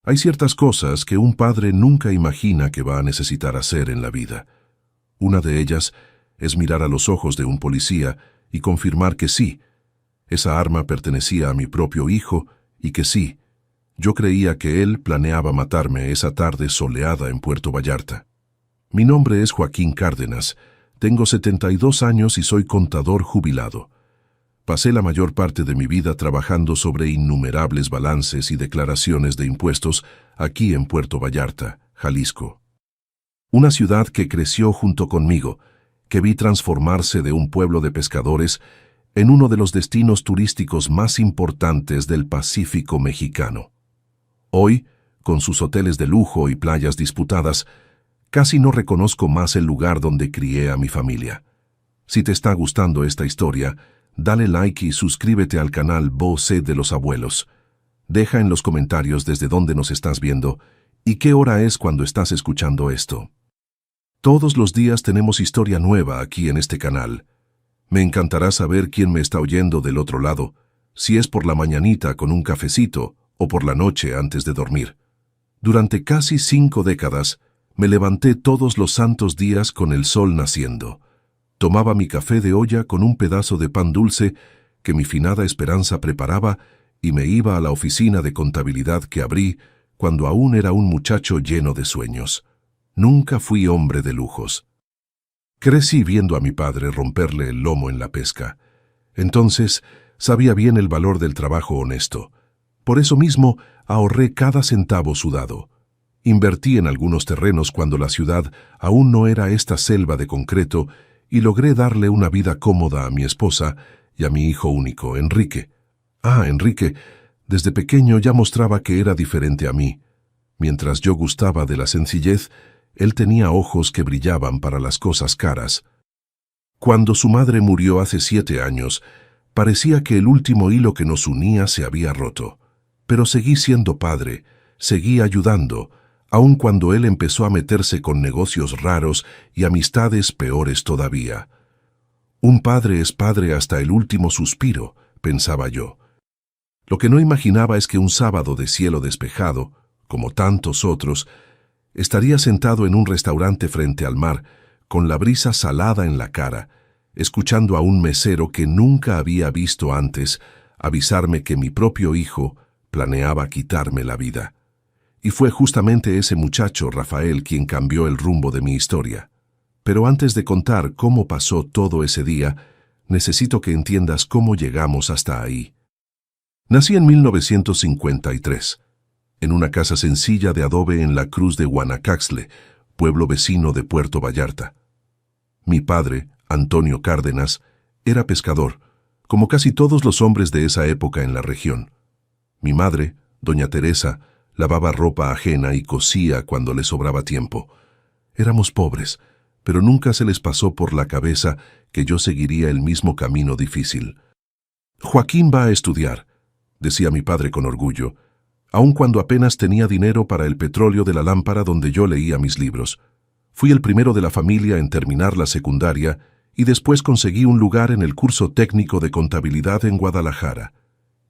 Hay ciertas cosas que un padre nunca imagina que va a necesitar hacer en la vida. Una de ellas es mirar a los ojos de un policía y confirmar que sí, esa arma pertenecía a mi propio hijo y que sí, yo creía que él planeaba matarme esa tarde soleada en Puerto Vallarta. Mi nombre es Joaquín Cárdenas, tengo 72 años y soy contador jubilado. Pasé la mayor parte de mi vida trabajando sobre innumerables balances y declaraciones de impuestos aquí en Puerto Vallarta, Jalisco. Una ciudad que creció junto conmigo, que vi transformarse de un pueblo de pescadores en uno de los destinos turísticos más importantes del Pacífico mexicano. Hoy, con sus hoteles de lujo y playas disputadas, casi no reconozco más el lugar donde crié a mi familia. Si te está gustando esta historia, dale like y suscríbete al canal Voz de los Abuelos. Deja en los comentarios desde dónde nos estás viendo y qué hora es cuando estás escuchando esto. Todos los días tenemos historia nueva aquí en este canal. Me encantará saber quién me está oyendo del otro lado, si es por la mañanita con un cafecito o por la noche antes de dormir. Durante casi 5 décadas, me levanté todos los santos días con el sol naciendo. Tomaba mi café de olla con un pedazo de pan dulce que mi finada Esperanza preparaba y me iba a la oficina de contabilidad que abrí cuando aún era un muchacho lleno de sueños. Nunca fui hombre de lujos. Crecí viendo a mi padre romperle el lomo en la pesca. Entonces, sabía bien el valor del trabajo honesto. Por eso mismo, ahorré cada centavo sudado. Invertí en algunos terrenos cuando la ciudad aún no era esta selva de concreto y logré darle una vida cómoda a mi esposa y a mi hijo único, Enrique. Enrique, desde pequeño ya mostraba que era diferente a mí. Mientras yo gustaba de la sencillez, él tenía ojos que brillaban para las cosas caras. Cuando su madre murió hace 7 años, parecía que el último hilo que nos unía se había roto. Pero seguí siendo padre, seguí ayudando, aun cuando él empezó a meterse con negocios raros y amistades peores todavía. Un padre es padre hasta el último suspiro, pensaba yo. Lo que no imaginaba es que un sábado de cielo despejado, como tantos otros, estaría sentado en un restaurante frente al mar, con la brisa salada en la cara, escuchando a un mesero que nunca había visto antes avisarme que mi propio hijo planeaba quitarme la vida. Y fue justamente ese muchacho, Rafael, quien cambió el rumbo de mi historia. Pero antes de contar cómo pasó todo ese día, necesito que entiendas cómo llegamos hasta ahí. Nací en 1953, en una casa sencilla de adobe en la Cruz de Guanacaxtle, pueblo vecino de Puerto Vallarta. Mi padre, Antonio Cárdenas, era pescador, como casi todos los hombres de esa época en la región. Mi madre, doña Teresa, lavaba ropa ajena y cosía cuando le sobraba tiempo. Éramos pobres, pero nunca se les pasó por la cabeza que yo seguiría el mismo camino difícil. Joaquín va a estudiar, decía mi padre con orgullo, aun cuando apenas tenía dinero para el petróleo de la lámpara donde yo leía mis libros. Fui el primero de la familia en terminar la secundaria y después conseguí un lugar en el curso técnico de contabilidad en Guadalajara.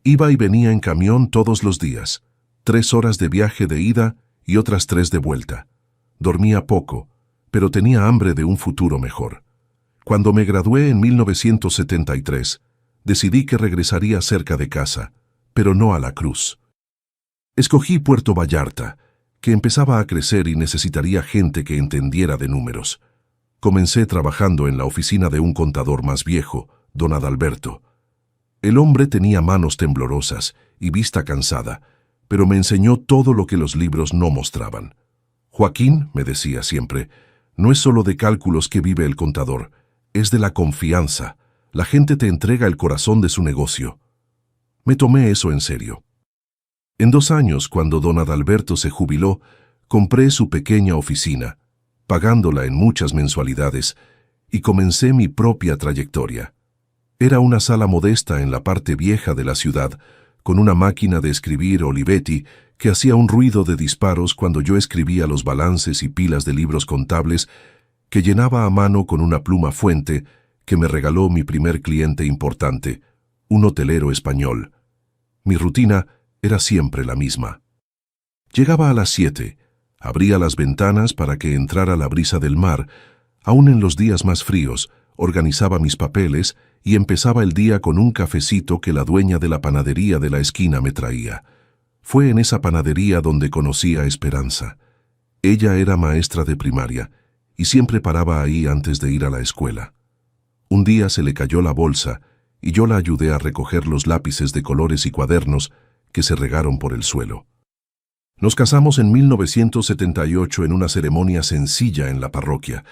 Iba y venía en camión todos los días, 3 horas de viaje de ida y otras 3 de vuelta. Dormía poco, pero tenía hambre de un futuro mejor. Cuando me gradué en 1973, decidí que regresaría cerca de casa, pero no a la Cruz. Escogí Puerto Vallarta, que empezaba a crecer y necesitaría gente que entendiera de números. Comencé trabajando en la oficina de un contador más viejo, don Adalberto. El hombre tenía manos temblorosas y vista cansada, pero me enseñó todo lo que los libros no mostraban. Joaquín, me decía siempre, no es solo de cálculos que vive el contador, es de la confianza. La gente te entrega el corazón de su negocio. Me tomé eso en serio. En 2 años, cuando don Adalberto se jubiló, compré su pequeña oficina, pagándola en muchas mensualidades, y comencé mi propia trayectoria. Era una sala modesta en la parte vieja de la ciudad, con una máquina de escribir Olivetti que hacía un ruido de disparos cuando yo escribía los balances y pilas de libros contables que llenaba a mano con una pluma fuente que me regaló mi primer cliente importante, un hotelero español. Mi rutina era siempre la misma. Llegaba a las 7, abría las ventanas para que entrara la brisa del mar, aún en los días más fríos, organizaba mis papeles y empezaba el día con un cafecito que la dueña de la panadería de la esquina me traía. Fue en esa panadería donde conocí a Esperanza. Ella era maestra de primaria y siempre paraba ahí antes de ir a la escuela. Un día se le cayó la bolsa y yo la ayudé a recoger los lápices de colores y cuadernos que se regaron por el suelo. Nos casamos en 1978 en una ceremonia sencilla en la parroquia.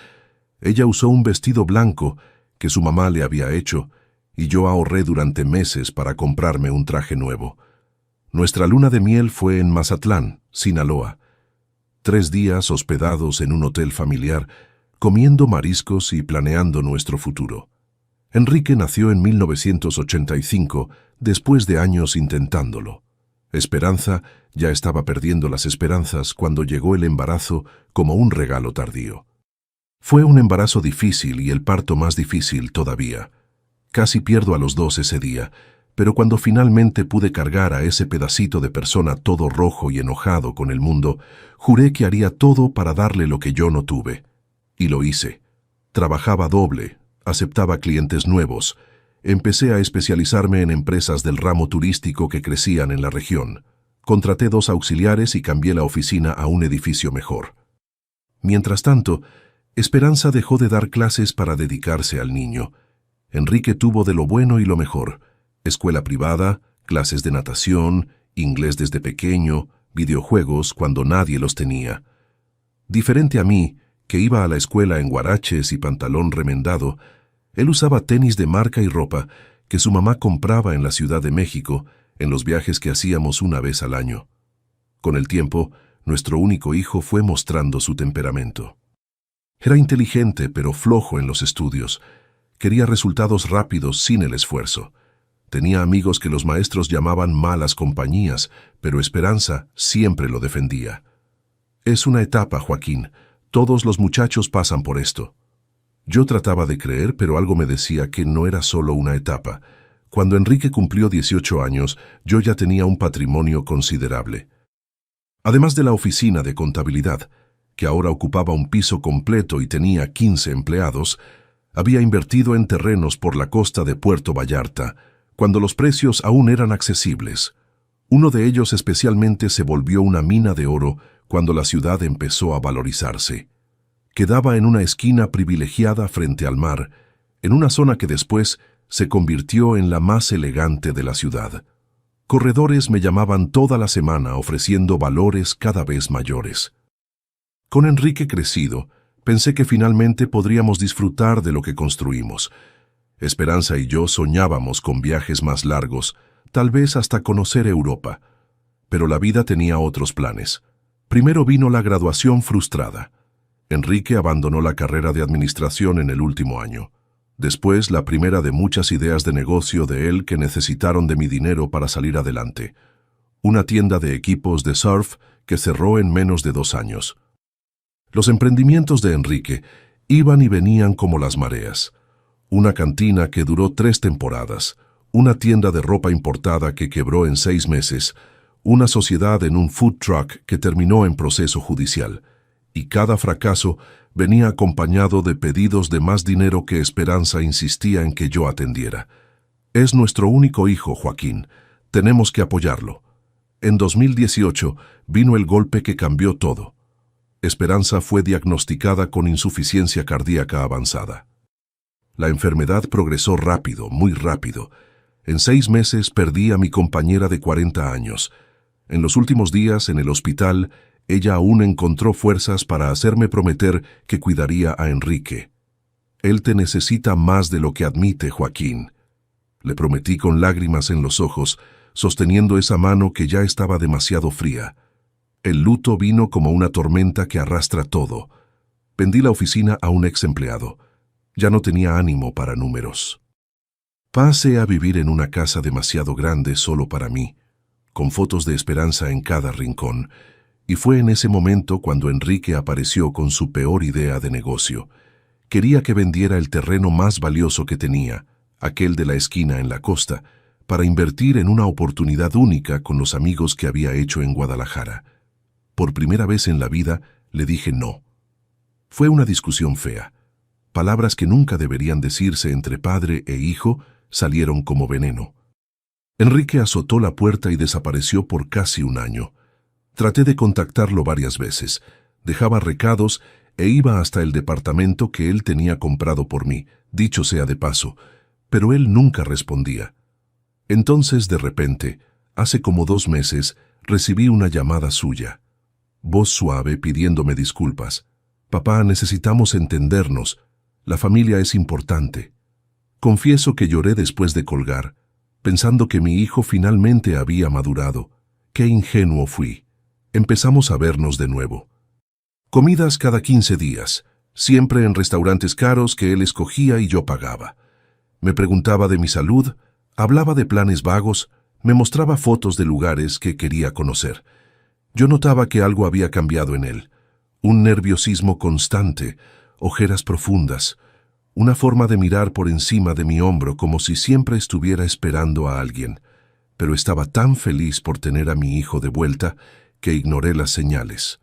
Ella usó un vestido blanco que su mamá le había hecho y yo ahorré durante meses para comprarme un traje nuevo. Nuestra luna de miel fue en Mazatlán, Sinaloa. 3 días hospedados en un hotel familiar, comiendo mariscos y planeando nuestro futuro. Enrique nació en 1985, después de años intentándolo. Esperanza ya estaba perdiendo las esperanzas cuando llegó el embarazo como un regalo tardío. Fue un embarazo difícil y el parto más difícil todavía. Casi pierdo a los 2 ese día, pero cuando finalmente pude cargar a ese pedacito de persona todo rojo y enojado con el mundo, juré que haría todo para darle lo que yo no tuve. Y lo hice. Trabajaba doble, aceptaba clientes nuevos. Empecé a especializarme en empresas del ramo turístico que crecían en la región. Contraté 2 auxiliares y cambié la oficina a un edificio mejor. Mientras tanto, Esperanza dejó de dar clases para dedicarse al niño. Enrique tuvo de lo bueno y lo mejor: escuela privada, clases de natación, inglés desde pequeño, videojuegos cuando nadie los tenía. Diferente a mí, que iba a la escuela en huaraches y pantalón remendado, él usaba tenis de marca y ropa que su mamá compraba en la Ciudad de México en los viajes que hacíamos una vez al año. Con el tiempo, nuestro único hijo fue mostrando su temperamento. Era inteligente pero flojo en los estudios. Quería resultados rápidos sin el esfuerzo. Tenía amigos que los maestros llamaban malas compañías, pero Esperanza siempre lo defendía. Es una etapa, Joaquín. Todos los muchachos pasan por esto. Yo trataba de creer, pero algo me decía que no era solo una etapa. Cuando Enrique cumplió 18 años, yo ya tenía un patrimonio considerable. Además de la oficina de contabilidad, que ahora ocupaba un piso completo y tenía 15 empleados, había invertido en terrenos por la costa de Puerto Vallarta, cuando los precios aún eran accesibles. Uno de ellos especialmente se volvió una mina de oro cuando la ciudad empezó a valorizarse. Quedaba en una esquina privilegiada frente al mar, en una zona que después se convirtió en la más elegante de la ciudad. Corredores me llamaban toda la semana ofreciendo valores cada vez mayores. Con Enrique crecido, pensé que finalmente podríamos disfrutar de lo que construimos. Esperanza y yo soñábamos con viajes más largos, tal vez hasta conocer Europa. Pero la vida tenía otros planes. Primero vino la graduación frustrada. Enrique abandonó la carrera de administración en el último año. Después, la primera de muchas ideas de negocio de él que necesitaron de mi dinero para salir adelante. Una tienda de equipos de surf que cerró en menos de 2 años. Los emprendimientos de Enrique iban y venían como las mareas. Una cantina que duró 3 temporadas, una tienda de ropa importada que quebró en 6 meses, una sociedad en un food truck que terminó en proceso judicial. Y cada fracaso venía acompañado de pedidos de más dinero que Esperanza insistía en que yo atendiera. Es nuestro único hijo, Joaquín. Tenemos que apoyarlo. En 2018 vino el golpe que cambió todo. Esperanza fue diagnosticada con insuficiencia cardíaca avanzada. La enfermedad progresó rápido, muy rápido. En 6 meses perdí a mi compañera de 40 años. En los últimos días en el hospital, ella aún encontró fuerzas para hacerme prometer que cuidaría a Enrique. Él te necesita más de lo que admite, Joaquín. Le prometí con lágrimas en los ojos, sosteniendo esa mano que ya estaba demasiado fría. El luto vino como una tormenta que arrastra todo. Vendí la oficina a un ex empleado. Ya no tenía ánimo para números. Pasé a vivir en una casa demasiado grande solo para mí, con fotos de Esperanza en cada rincón, y fue en ese momento cuando Enrique apareció con su peor idea de negocio. Quería que vendiera el terreno más valioso que tenía, aquel de la esquina en la costa, para invertir en una oportunidad única con los amigos que había hecho en Guadalajara. Por primera vez en la vida le dije no. Fue una discusión fea. Palabras que nunca deberían decirse entre padre e hijo salieron como veneno. Enrique azotó la puerta y desapareció por casi un año. Traté de contactarlo varias veces, dejaba recados e iba hasta el departamento que él tenía comprado por mí, dicho sea de paso, pero él nunca respondía. Entonces, de repente, hace como 2 meses, recibí una llamada suya. Voz suave pidiéndome disculpas. Papá, necesitamos entendernos. La familia es importante. Confieso que lloré después de colgar, pensando que mi hijo finalmente había madurado. Qué ingenuo fui. Empezamos a vernos de nuevo. Comidas cada 15 días, siempre en restaurantes caros que él escogía y yo pagaba. Me preguntaba de mi salud, hablaba de planes vagos, me mostraba fotos de lugares que quería conocer. Yo notaba que algo había cambiado en él. Un nerviosismo constante, ojeras profundas, una forma de mirar por encima de mi hombro como si siempre estuviera esperando a alguien. Pero estaba tan feliz por tener a mi hijo de vuelta que ignoré las señales.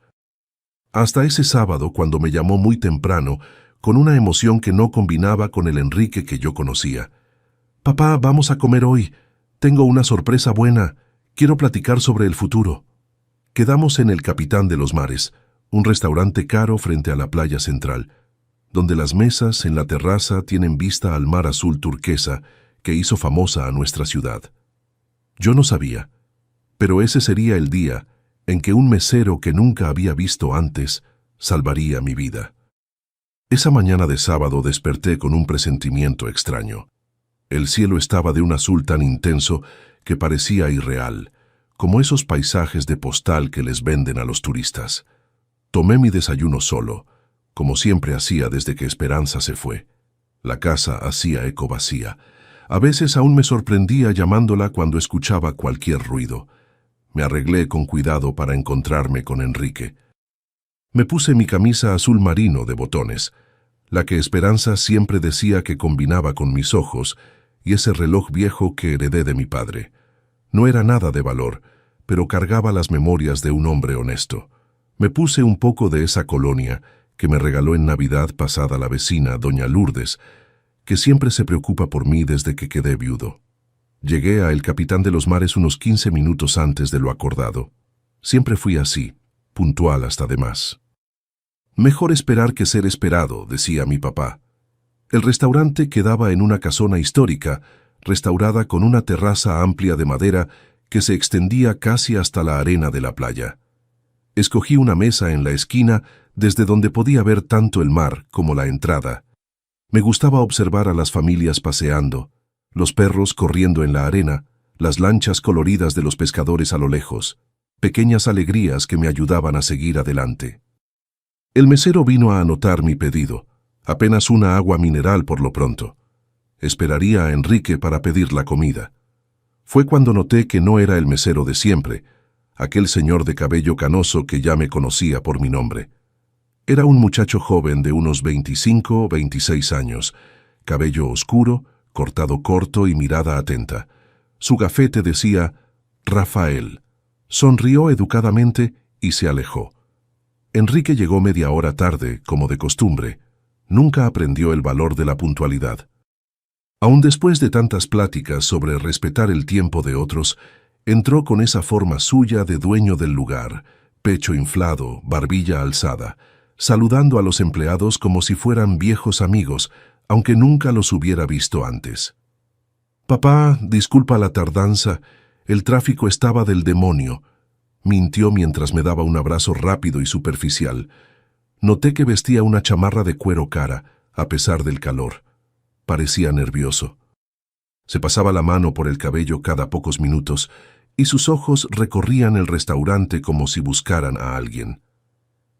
Hasta ese sábado, cuando me llamó muy temprano, con una emoción que no combinaba con el Enrique que yo conocía. «Papá, vamos a comer hoy. Tengo una sorpresa buena. Quiero platicar sobre el futuro». Quedamos en el Capitán de los Mares, un restaurante caro frente a la playa central, donde las mesas en la terraza tienen vista al mar azul turquesa que hizo famosa a nuestra ciudad. Yo no sabía, pero ese sería el día en que un mesero que nunca había visto antes salvaría mi vida. Esa mañana de sábado desperté con un presentimiento extraño. El cielo estaba de un azul tan intenso que parecía irreal, como esos paisajes de postal que les venden a los turistas. Tomé mi desayuno solo, como siempre hacía desde que Esperanza se fue. La casa hacía eco vacía. A veces aún me sorprendía llamándola cuando escuchaba cualquier ruido. Me arreglé con cuidado para encontrarme con Enrique. Me puse mi camisa azul marino de botones, la que Esperanza siempre decía que combinaba con mis ojos, y ese reloj viejo que heredé de mi padre. No era nada de valor, pero cargaba las memorias de un hombre honesto. Me puse un poco de esa colonia que me regaló en Navidad pasada la vecina, doña Lourdes, que siempre se preocupa por mí desde que quedé viudo. Llegué a El Capitán de los Mares unos 15 minutos antes de lo acordado. Siempre fui así, puntual hasta de más. Mejor esperar que ser esperado, decía mi papá. El restaurante quedaba en una casona histórica, restaurada con una terraza amplia de madera que se extendía casi hasta la arena de la playa. Escogí una mesa en la esquina desde donde podía ver tanto el mar como la entrada. Me gustaba observar a las familias paseando, los perros corriendo en la arena, las lanchas coloridas de los pescadores a lo lejos, pequeñas alegrías que me ayudaban a seguir adelante. El mesero vino a anotar mi pedido, apenas una agua mineral por lo pronto. Esperaría a Enrique para pedir la comida. Fue cuando noté que no era el mesero de siempre, aquel señor de cabello canoso que ya me conocía por mi nombre. Era un muchacho joven de unos 25 o 26 años, cabello oscuro, cortado corto y mirada atenta. Su gafete decía «Rafael». Sonrió educadamente y se alejó. Enrique llegó media hora tarde, como de costumbre. Nunca aprendió el valor de la puntualidad. Aun después de tantas pláticas sobre respetar el tiempo de otros, entró con esa forma suya de dueño del lugar, pecho inflado, barbilla alzada, saludando a los empleados como si fueran viejos amigos, aunque nunca los hubiera visto antes. «Papá, disculpa la tardanza, el tráfico estaba del demonio», mintió mientras me daba un abrazo rápido y superficial. Noté que vestía una chamarra de cuero cara, a pesar del calor. Parecía nervioso. Se pasaba la mano por el cabello cada pocos minutos y sus ojos recorrían el restaurante como si buscaran a alguien.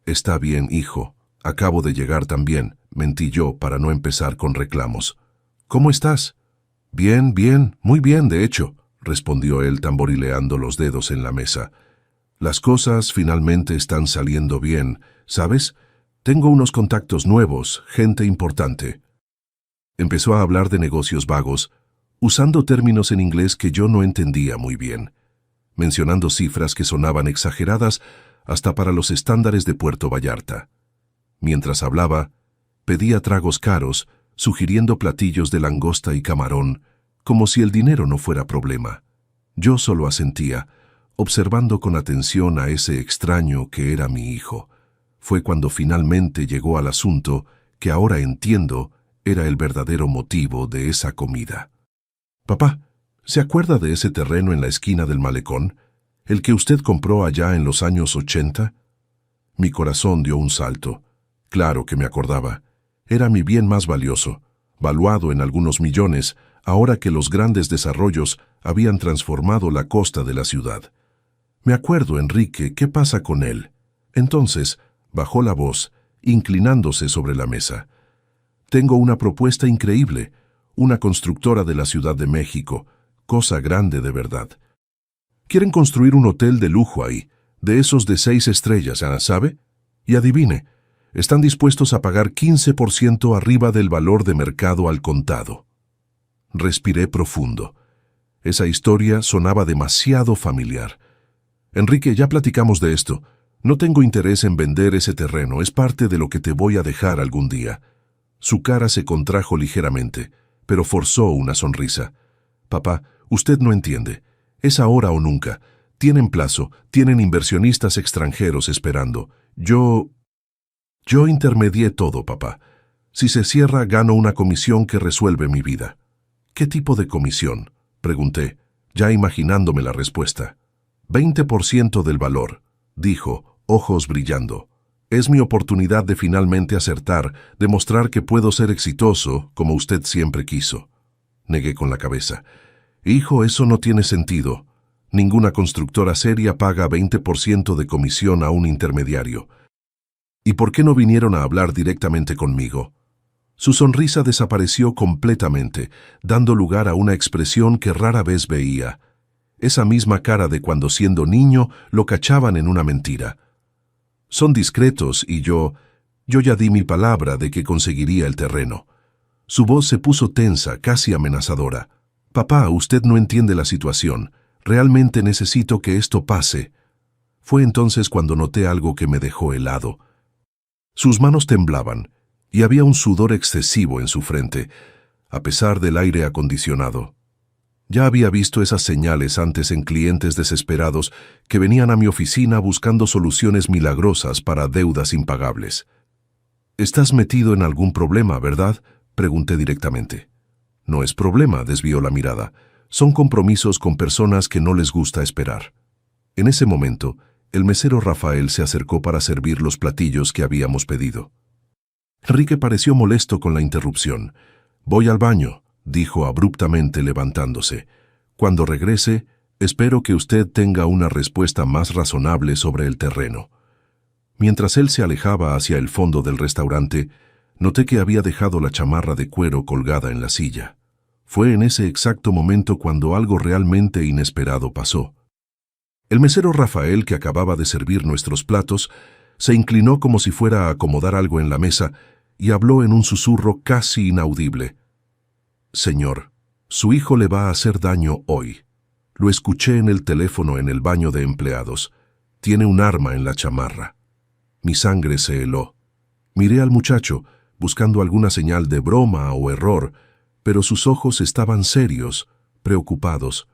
«Está bien, hijo. Acabo de llegar también», mentí yo para no empezar con reclamos. «¿Cómo estás?» «Bien, bien, muy bien, de hecho», respondió él tamborileando los dedos en la mesa. «Las cosas finalmente están saliendo bien, ¿sabes? Tengo unos contactos nuevos, gente importante». Empezó a hablar de negocios vagos, usando términos en inglés que yo no entendía muy bien, mencionando cifras que sonaban exageradas, hasta para los estándares de Puerto Vallarta. Mientras hablaba, pedía tragos caros, sugiriendo platillos de langosta y camarón, como si el dinero no fuera problema. Yo solo asentía, observando con atención a ese extraño que era mi hijo. Fue cuando finalmente llegó al asunto que ahora entiendo era el verdadero motivo de esa comida. Papá, ¿se acuerda de ese terreno en la esquina del malecón? ¿El que usted compró allá en los años 80? Mi corazón dio un salto. Claro que me acordaba. Era mi bien más valioso, valuado en algunos millones, ahora que los grandes desarrollos habían transformado la costa de la ciudad. Me acuerdo, Enrique, ¿qué pasa con él? Entonces, bajó la voz, inclinándose sobre la mesa. Tengo una propuesta increíble, una constructora de la Ciudad de México, cosa grande de verdad. Quieren construir un hotel de lujo ahí, de esos de 6 estrellas, ¿sabe? Y adivine, están dispuestos a pagar 15% arriba del valor de mercado al contado. Respiré profundo. Esa historia sonaba demasiado familiar. Enrique, ya platicamos de esto. No tengo interés en vender ese terreno, es parte de lo que te voy a dejar algún día. Su cara se contrajo ligeramente, pero forzó una sonrisa. Papá, usted no entiende. Es ahora o nunca. Tienen plazo, tienen inversionistas extranjeros esperando. Yo intermedié todo, papá. Si se cierra, gano una comisión que resuelve mi vida. ¿Qué tipo de comisión?, pregunté, ya imaginándome la respuesta. 20% del valor, dijo, ojos brillando. Es mi oportunidad de finalmente acertar, demostrar que puedo ser exitoso, como usted siempre quiso. Negué con la cabeza. Hijo, eso no tiene sentido. Ninguna constructora seria paga 20% de comisión a un intermediario. ¿Y por qué no vinieron a hablar directamente conmigo? Su sonrisa desapareció completamente, dando lugar a una expresión que rara vez veía. Esa misma cara de cuando siendo niño lo cachaban en una mentira. Son discretos y yo ya di mi palabra de que conseguiría el terreno. Su voz se puso tensa, casi amenazadora. Papá, usted no entiende la situación. Realmente necesito que esto pase. Fue entonces cuando noté algo que me dejó helado. Sus manos temblaban y había un sudor excesivo en su frente, a pesar del aire acondicionado. Ya había visto esas señales antes en clientes desesperados que venían a mi oficina buscando soluciones milagrosas para deudas impagables. «¿Estás metido en algún problema, verdad?», pregunté directamente. «No es problema», desvió la mirada. «Son compromisos con personas que no les gusta esperar». En ese momento, el mesero Rafael se acercó para servir los platillos que habíamos pedido. Enrique pareció molesto con la interrupción. «Voy al baño», dijo abruptamente levantándose. «Cuando regrese, espero que usted tenga una respuesta más razonable sobre el terreno». Mientras él se alejaba hacia el fondo del restaurante, noté que había dejado la chamarra de cuero colgada en la silla. Fue en ese exacto momento cuando algo realmente inesperado pasó. El mesero Rafael, que acababa de servir nuestros platos, se inclinó como si fuera a acomodar algo en la mesa y habló en un susurro casi inaudible. «Señor, su hijo le va a hacer daño hoy. Lo escuché en el teléfono en el baño de empleados. Tiene un arma en la chamarra». Mi sangre se heló. Miré al muchacho, buscando alguna señal de broma o error, pero sus ojos estaban serios, preocupados.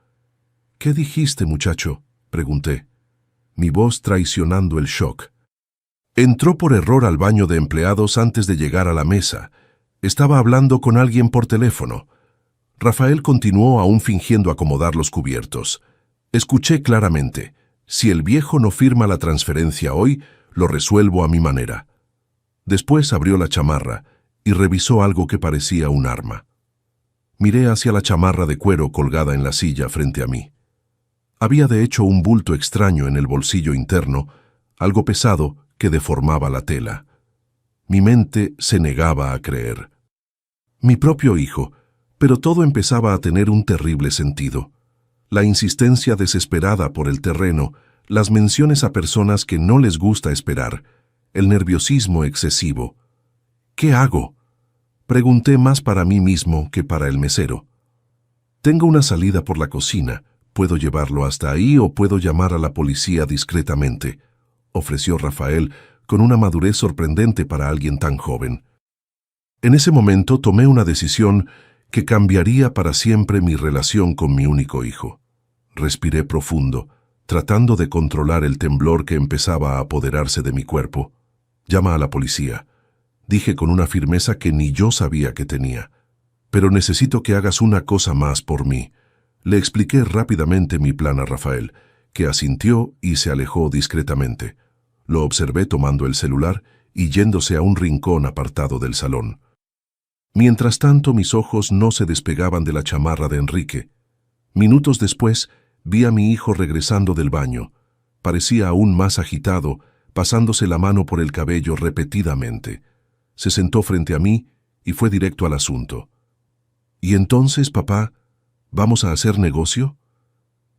«¿Qué dijiste, muchacho?», pregunté, mi voz traicionando el shock. Entró por error al baño de empleados antes de llegar a la mesa. Estaba hablando con alguien por teléfono. Rafael continuó aún fingiendo acomodar los cubiertos. Escuché claramente, si el viejo no firma la transferencia hoy, lo resuelvo a mi manera. Después abrió la chamarra y revisó algo que parecía un arma. Miré hacia la chamarra de cuero colgada en la silla frente a mí. Había de hecho un bulto extraño en el bolsillo interno, algo pesado que deformaba la tela. Mi mente se negaba a creer. Mi propio hijo, pero todo empezaba a tener un terrible sentido. La insistencia desesperada por el terreno, las menciones a personas que no les gusta esperar, el nerviosismo excesivo. «¿Qué hago?», pregunté más para mí mismo que para el mesero. «Tengo una salida por la cocina. Puedo llevarlo hasta ahí o puedo llamar a la policía discretamente. ofreció Rafael con una madurez sorprendente para alguien tan joven. En ese momento tomé una decisión que cambiaría para siempre mi relación con mi único hijo. Respiré profundo, tratando de controlar el temblor que empezaba a apoderarse de mi cuerpo. «Llama a la policía», dije con una firmeza que ni yo sabía que tenía. «Pero necesito que hagas una cosa más por mí». Le expliqué rápidamente mi plan a Rafael, que asintió y se alejó discretamente. Lo observé tomando el celular y yéndose a un rincón apartado del salón. Mientras tanto, mis ojos no se despegaban de la chamarra de Enrique. Minutos después, vi a mi hijo regresando del baño. Parecía aún más agitado, pasándose la mano por el cabello repetidamente. Se sentó frente a mí y fue directo al asunto. «¿Y entonces, papá, vamos a hacer negocio?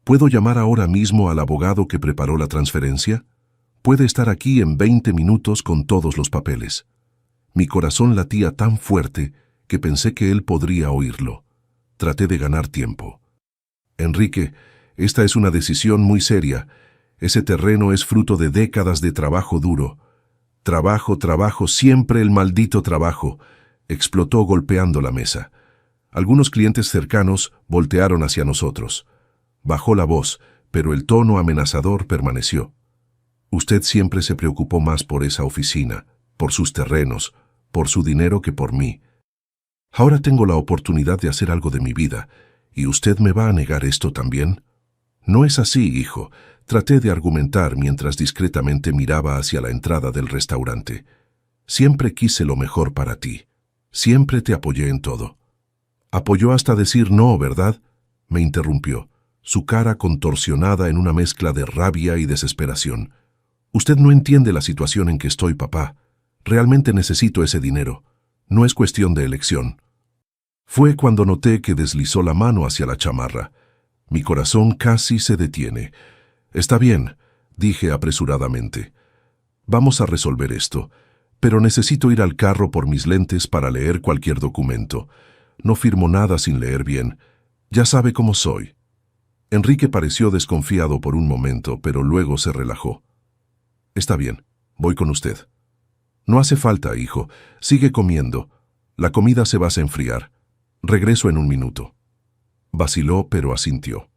¿Puedo llamar ahora mismo al abogado que preparó la transferencia? Puede estar aquí en 20 minutos con todos los papeles». Mi corazón latía tan fuerte que pensé que él podría oírlo. Traté de ganar tiempo. «Enrique, esta es una decisión muy seria. Ese terreno es fruto de décadas de trabajo duro. Trabajo, siempre el maldito trabajo», explotó golpeando la mesa. Algunos clientes cercanos voltearon hacia nosotros. Bajó la voz, pero el tono amenazador permaneció. «Usted siempre se preocupó más por esa oficina, por sus terrenos, por su dinero que por mí. Ahora tengo la oportunidad de hacer algo de mi vida, ¿y usted me va a negar esto también?» «No es así, hijo», traté de argumentar mientras discretamente miraba hacia la entrada del restaurante. «Siempre quise lo mejor para ti. Siempre te apoyé en todo». «Apoyó hasta decir no, ¿verdad?», me interrumpió, su cara contorsionada en una mezcla de rabia y desesperación. «Usted no entiende la situación en que estoy, papá. Realmente necesito ese dinero. No es cuestión de elección». Fue cuando noté que deslizó la mano hacia la chamarra. Mi corazón casi se detiene. «Está bien», dije apresuradamente. «Vamos a resolver esto, pero necesito ir al carro por mis lentes para leer cualquier documento. No firmo nada sin leer bien. Ya sabe cómo soy». Enrique pareció desconfiado por un momento, pero luego se relajó. «Está bien, voy con usted». «No hace falta, hijo. Sigue comiendo. La comida se va a enfriar. Regreso en un minuto». Vaciló, pero asintió.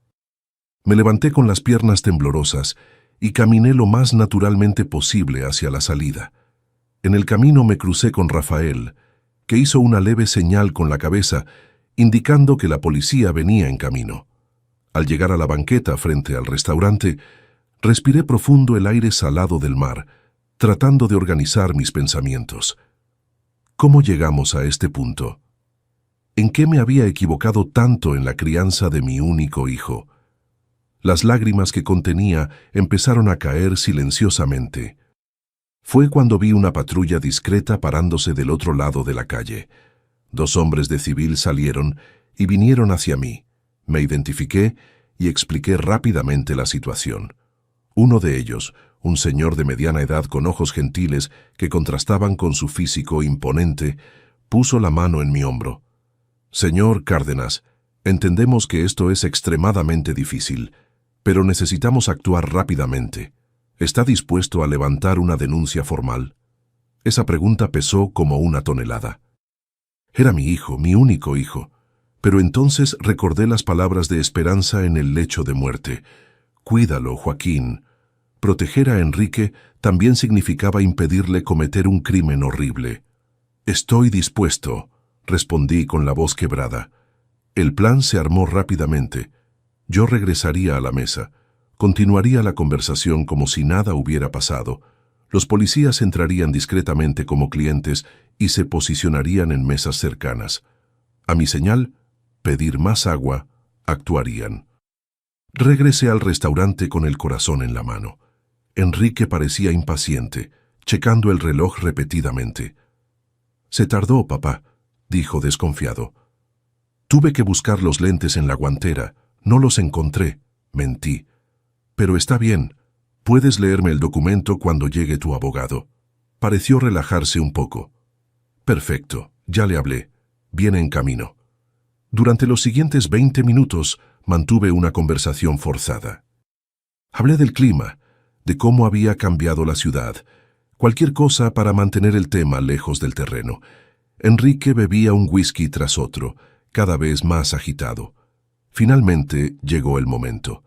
Me levanté con las piernas temblorosas y caminé lo más naturalmente posible hacia la salida. En el camino me crucé con Rafael, que hizo una leve señal con la cabeza, indicando que la policía venía en camino. Al llegar a la banqueta frente al restaurante, respiré profundo el aire salado del mar, tratando de organizar mis pensamientos. ¿Cómo llegamos a este punto? ¿En qué me había equivocado tanto en la crianza de mi único hijo? Las lágrimas que contenía empezaron a caer silenciosamente. Fue cuando vi una patrulla discreta parándose del otro lado de la calle. 2 hombres de civil salieron y vinieron hacia mí. Me identifiqué y expliqué rápidamente la situación. Uno de ellos, un señor de mediana edad con ojos gentiles que contrastaban con su físico imponente, puso la mano en mi hombro. «Señor Cárdenas, entendemos que esto es extremadamente difícil, pero necesitamos actuar rápidamente. ¿Está dispuesto a levantar una denuncia formal?». Esa pregunta pesó como una tonelada. Era mi hijo, mi único hijo, pero entonces recordé las palabras de esperanza en el lecho de muerte. «Cuídalo, Joaquín». Proteger a Enrique también significaba impedirle cometer un crimen horrible. «Estoy dispuesto», respondí con la voz quebrada. El plan se armó rápidamente. Yo regresaría a la mesa. Continuaría la conversación como si nada hubiera pasado. Los policías entrarían discretamente como clientes y se posicionarían en mesas cercanas. A mi señal, pedir más agua, actuarían. Regresé al restaurante con el corazón en la mano. Enrique parecía impaciente, checando el reloj repetidamente. «Se tardó, papá», dijo desconfiado. «Tuve que buscar los lentes en la guantera. No los encontré», mentí. «Pero está bien. Puedes leerme el documento cuando llegue tu abogado». Pareció relajarse un poco. «Perfecto, ya le hablé. Viene en camino». Durante los siguientes 20 minutos mantuve una conversación forzada. Hablé del clima, de cómo había cambiado la ciudad. Cualquier cosa para mantener el tema lejos del terreno. Enrique bebía un whisky tras otro, cada vez más agitado. Finalmente llegó el momento.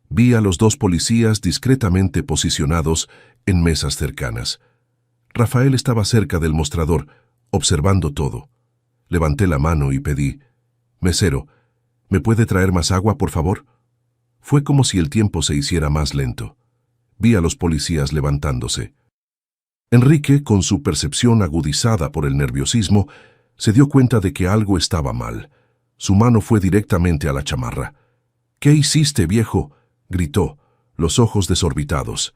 Vi a los dos policías discretamente posicionados en mesas cercanas. Rafael estaba cerca del mostrador, observando todo. Levanté la mano y pedí: «Mesero, ¿me puede traer más agua, por favor?». Fue como si el tiempo se hiciera más lento. Vi a los policías levantándose. Enrique, con su percepción agudizada por el nerviosismo, se dio cuenta de que algo estaba mal. Su mano fue directamente a la chamarra. «¿Qué hiciste, viejo?», gritó, los ojos desorbitados.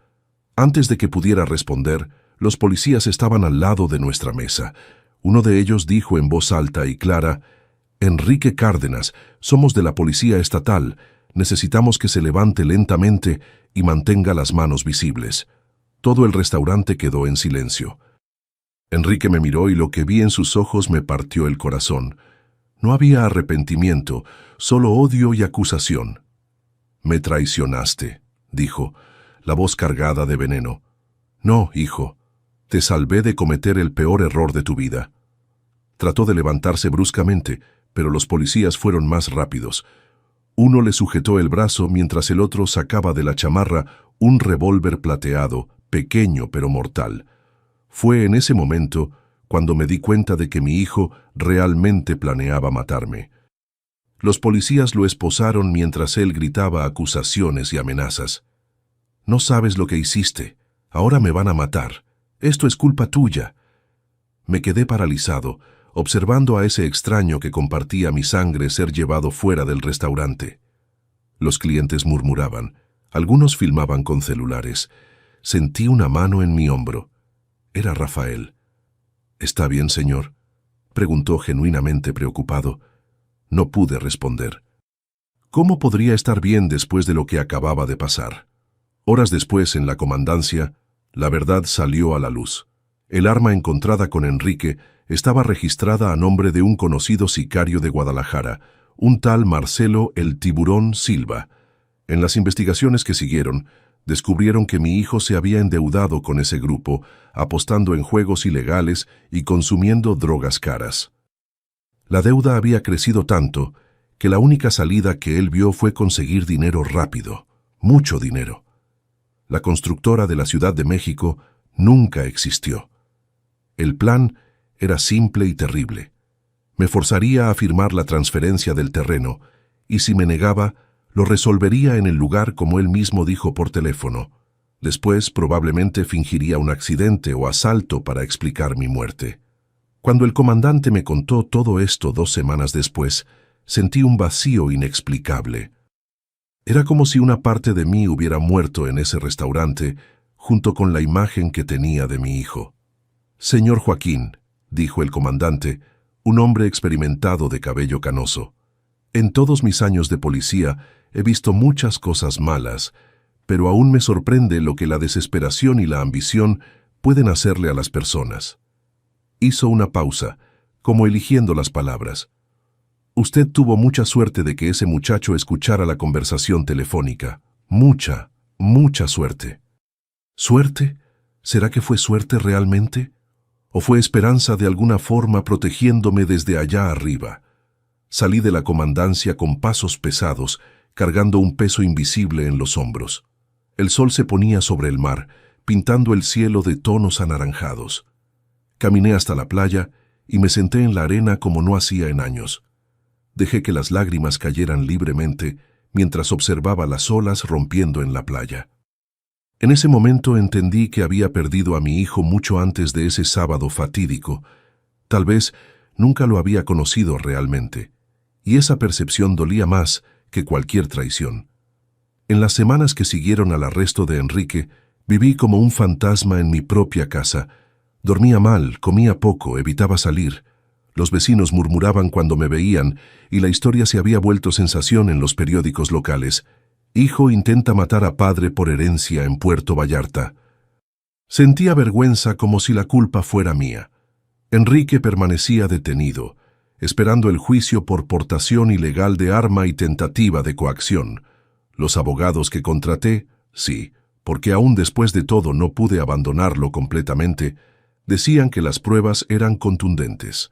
Antes de que pudiera responder, los policías estaban al lado de nuestra mesa. Uno de ellos dijo en voz alta y clara: «Enrique Cárdenas, somos de la Policía Estatal. Necesitamos que se levante lentamente y mantenga las manos visibles». Todo el restaurante quedó en silencio. Enrique me miró y lo que vi en sus ojos me partió el corazón. No había arrepentimiento, solo odio y acusación. «Me traicionaste», dijo, la voz cargada de veneno. «No, hijo, te salvé de cometer el peor error de tu vida». Trató de levantarse bruscamente, pero los policías fueron más rápidos. Uno le sujetó el brazo mientras el otro sacaba de la chamarra un revólver plateado, pequeño pero mortal. Fue en ese momento cuando me di cuenta de que mi hijo realmente planeaba matarme. Los policías lo esposaron mientras él gritaba acusaciones y amenazas. «No sabes lo que hiciste. Ahora me van a matar. Esto es culpa tuya». Me quedé paralizado, observando a ese extraño que compartía mi sangre ser llevado fuera del restaurante. Los clientes murmuraban. Algunos filmaban con celulares. Sentí una mano en mi hombro. Era Rafael. «¿Está bien, señor?», preguntó genuinamente preocupado. No pude responder. ¿Cómo podría estar bien después de lo que acababa de pasar? Horas después, en la comandancia, la verdad salió a la luz. El arma encontrada con Enrique estaba registrada a nombre de un conocido sicario de Guadalajara, un tal Marcelo el Tiburón Silva. En las investigaciones que siguieron, descubrieron que mi hijo se había endeudado con ese grupo, apostando en juegos ilegales y consumiendo drogas caras. La deuda había crecido tanto que la única salida que él vio fue conseguir dinero rápido, mucho dinero. La constructora de la Ciudad de México nunca existió. El plan era simple y terrible. Me forzaría a firmar la transferencia del terreno, y si me negaba, lo resolvería en el lugar como él mismo dijo por teléfono. Después probablemente fingiría un accidente o asalto para explicar mi muerte. Cuando el comandante me contó todo esto 2 semanas después, sentí un vacío inexplicable. Era como si una parte de mí hubiera muerto en ese restaurante, junto con la imagen que tenía de mi hijo. «Señor Joaquín», dijo el comandante, un hombre experimentado de cabello canoso, «en todos mis años de policía he visto muchas cosas malas, pero aún me sorprende lo que la desesperación y la ambición pueden hacerle a las personas». Hizo una pausa, como eligiendo las palabras. «Usted tuvo mucha suerte de que ese muchacho escuchara la conversación telefónica. Mucha, mucha suerte». ¿Suerte? ¿Será que fue suerte realmente? ¿O fue esperanza de alguna forma protegiéndome desde allá arriba? Salí de la comandancia con pasos pesados, cargando un peso invisible en los hombros. El sol se ponía sobre el mar, pintando el cielo de tonos anaranjados. Caminé hasta la playa y me senté en la arena como no hacía en años. Dejé que las lágrimas cayeran libremente mientras observaba las olas rompiendo en la playa. En ese momento entendí que había perdido a mi hijo mucho antes de ese sábado fatídico. Tal vez nunca lo había conocido realmente, y esa percepción dolía más que cualquier traición. En las semanas que siguieron al arresto de Enrique, viví como un fantasma en mi propia casa. Dormía mal, comía poco, evitaba salir. Los vecinos murmuraban cuando me veían y la historia se había vuelto sensación en los periódicos locales. «Hijo intenta matar a padre por herencia en Puerto Vallarta». Sentía vergüenza como si la culpa fuera mía. Enrique permanecía detenido, esperando el juicio por portación ilegal de arma y tentativa de coacción. Los abogados que contraté, sí, porque aún después de todo no pude abandonarlo completamente, decían que las pruebas eran contundentes.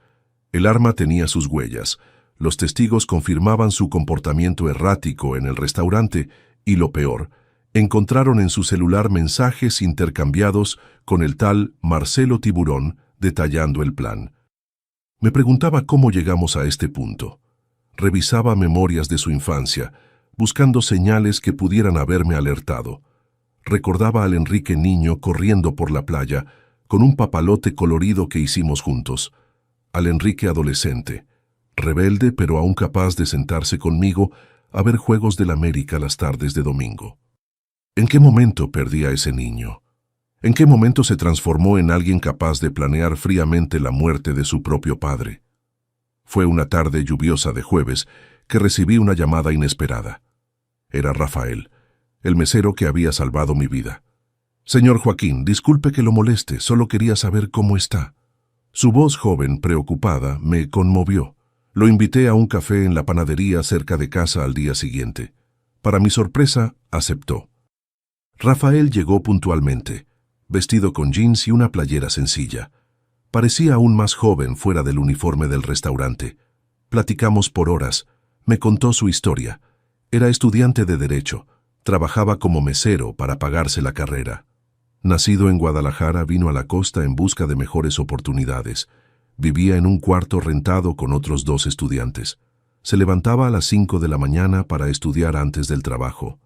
El arma tenía sus huellas, los testigos confirmaban su comportamiento errático en el restaurante y, lo peor, encontraron en su celular mensajes intercambiados con el tal Marcelo Tiburón detallando el plan. Me preguntaba cómo llegamos a este punto. Revisaba memorias de su infancia, buscando señales que pudieran haberme alertado. Recordaba al Enrique niño corriendo por la playa, con un papalote colorido que hicimos juntos. Al Enrique adolescente, rebelde pero aún capaz de sentarse conmigo a ver Juegos del América las tardes de domingo. ¿En qué momento perdí a ese niño? ¿En qué momento se transformó en alguien capaz de planear fríamente la muerte de su propio padre? Fue una tarde lluviosa de jueves que recibí una llamada inesperada. Era Rafael, el mesero que había salvado mi vida. «Señor Joaquín, disculpe que lo moleste, solo quería saber cómo está». Su voz joven, preocupada, me conmovió. Lo invité a un café en la panadería cerca de casa al día siguiente. Para mi sorpresa, aceptó. Rafael llegó puntualmente, vestido con jeans y una playera sencilla. Parecía aún más joven fuera del uniforme del restaurante. Platicamos por horas. Me contó su historia. Era estudiante de Derecho. Trabajaba como mesero para pagarse la carrera. Nacido en Guadalajara, vino a la costa en busca de mejores oportunidades. Vivía en un cuarto rentado con otros 2 estudiantes. Se levantaba a las 5 de la mañana para estudiar antes del trabajo.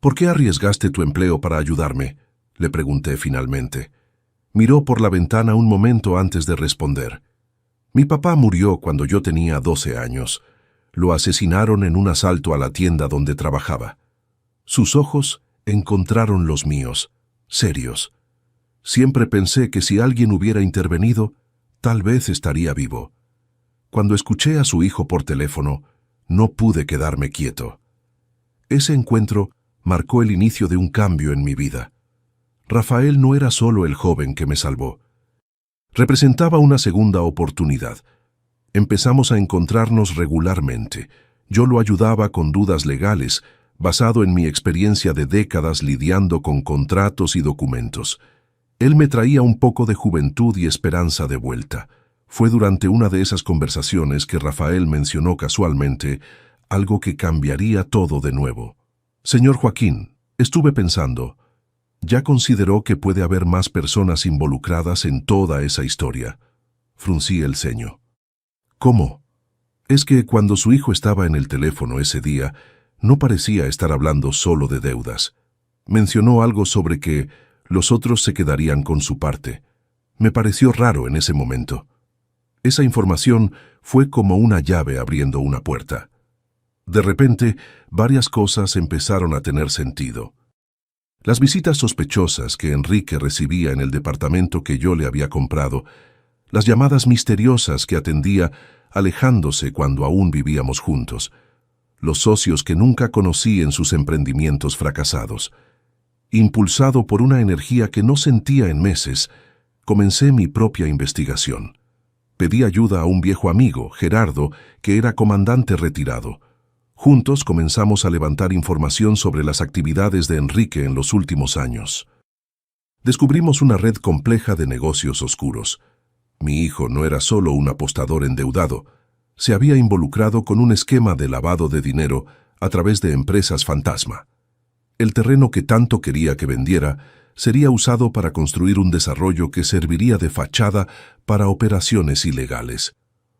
«¿Por qué arriesgaste tu empleo para ayudarme?», le pregunté finalmente. Miró por la ventana un momento antes de responder. «Mi papá murió cuando yo tenía 12 años. Lo asesinaron en un asalto a la tienda donde trabajaba». Sus ojos encontraron los míos, serios. Siempre pensé que si alguien hubiera intervenido, tal vez estaría vivo. Cuando escuché a su hijo por teléfono, no pude quedarme quieto. Ese encuentro marcó el inicio de un cambio en mi vida. Rafael no era solo el joven que me salvó. Representaba una segunda oportunidad. Empezamos a encontrarnos regularmente. Yo lo ayudaba con dudas legales, basado en mi experiencia de décadas lidiando con contratos y documentos. Él me traía un poco de juventud y esperanza de vuelta. Fue durante una de esas conversaciones que Rafael mencionó casualmente algo que cambiaría todo de nuevo. «Señor Joaquín, estuve pensando, ¿ya consideró que puede haber más personas involucradas en toda esa historia?». Fruncí el ceño. «¿Cómo?». Es que cuando su hijo estaba en el teléfono ese día, no parecía estar hablando solo de deudas. Mencionó algo sobre que los otros se quedarían con su parte. Me pareció raro en ese momento. Esa información fue como una llave abriendo una puerta. De repente, varias cosas empezaron a tener sentido. Las visitas sospechosas que Enrique recibía en el departamento que yo le había comprado, las llamadas misteriosas que atendía alejándose cuando aún vivíamos juntos, los socios que nunca conocí en sus emprendimientos fracasados. Impulsado por una energía que no sentía en meses, comencé mi propia investigación. Pedí ayuda a un viejo amigo, Gerardo, que era comandante retirado. Juntos comenzamos a levantar información sobre las actividades de Enrique en los últimos años. Descubrimos una red compleja de negocios oscuros. Mi hijo no era solo un apostador endeudado, se había involucrado con un esquema de lavado de dinero a través de empresas fantasma. El terreno que tanto quería que vendiera sería usado para construir un desarrollo que serviría de fachada para operaciones ilegales.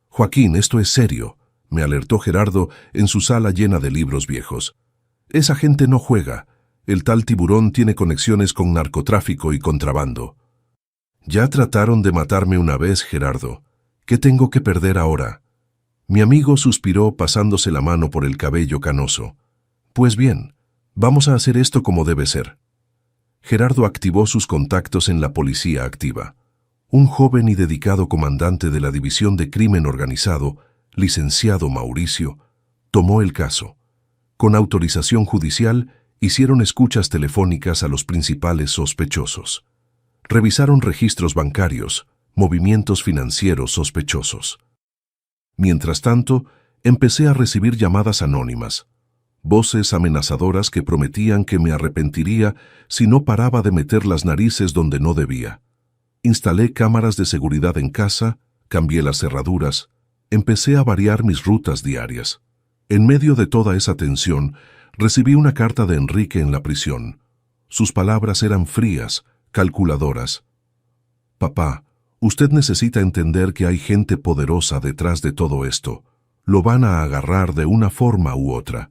«Joaquín, esto es serio», me alertó Gerardo en su sala llena de libros viejos. «Esa gente no juega. El tal Tiburón tiene conexiones con narcotráfico y contrabando». «Ya trataron de matarme una vez, Gerardo. ¿Qué tengo que perder ahora?». Mi amigo suspiró pasándose la mano por el cabello canoso. «Pues bien, vamos a hacer esto como debe ser». Gerardo activó sus contactos en la policía activa. Un joven y dedicado comandante de la División de Crimen Organizado, licenciado Mauricio, tomó el caso. Con autorización judicial, hicieron escuchas telefónicas a los principales sospechosos. Revisaron registros bancarios, movimientos financieros sospechosos. Mientras tanto, empecé a recibir llamadas anónimas. voces amenazadoras que prometían que me arrepentiría si no paraba de meter las narices donde no debía. Instalé cámaras de seguridad en casa, cambié las cerraduras, empecé a variar mis rutas diarias. En medio de toda esa tensión, recibí una carta de Enrique en la prisión. Sus palabras eran frías, calculadoras. «Papá, usted necesita entender que hay gente poderosa detrás de todo esto. Lo van a agarrar de una forma u otra.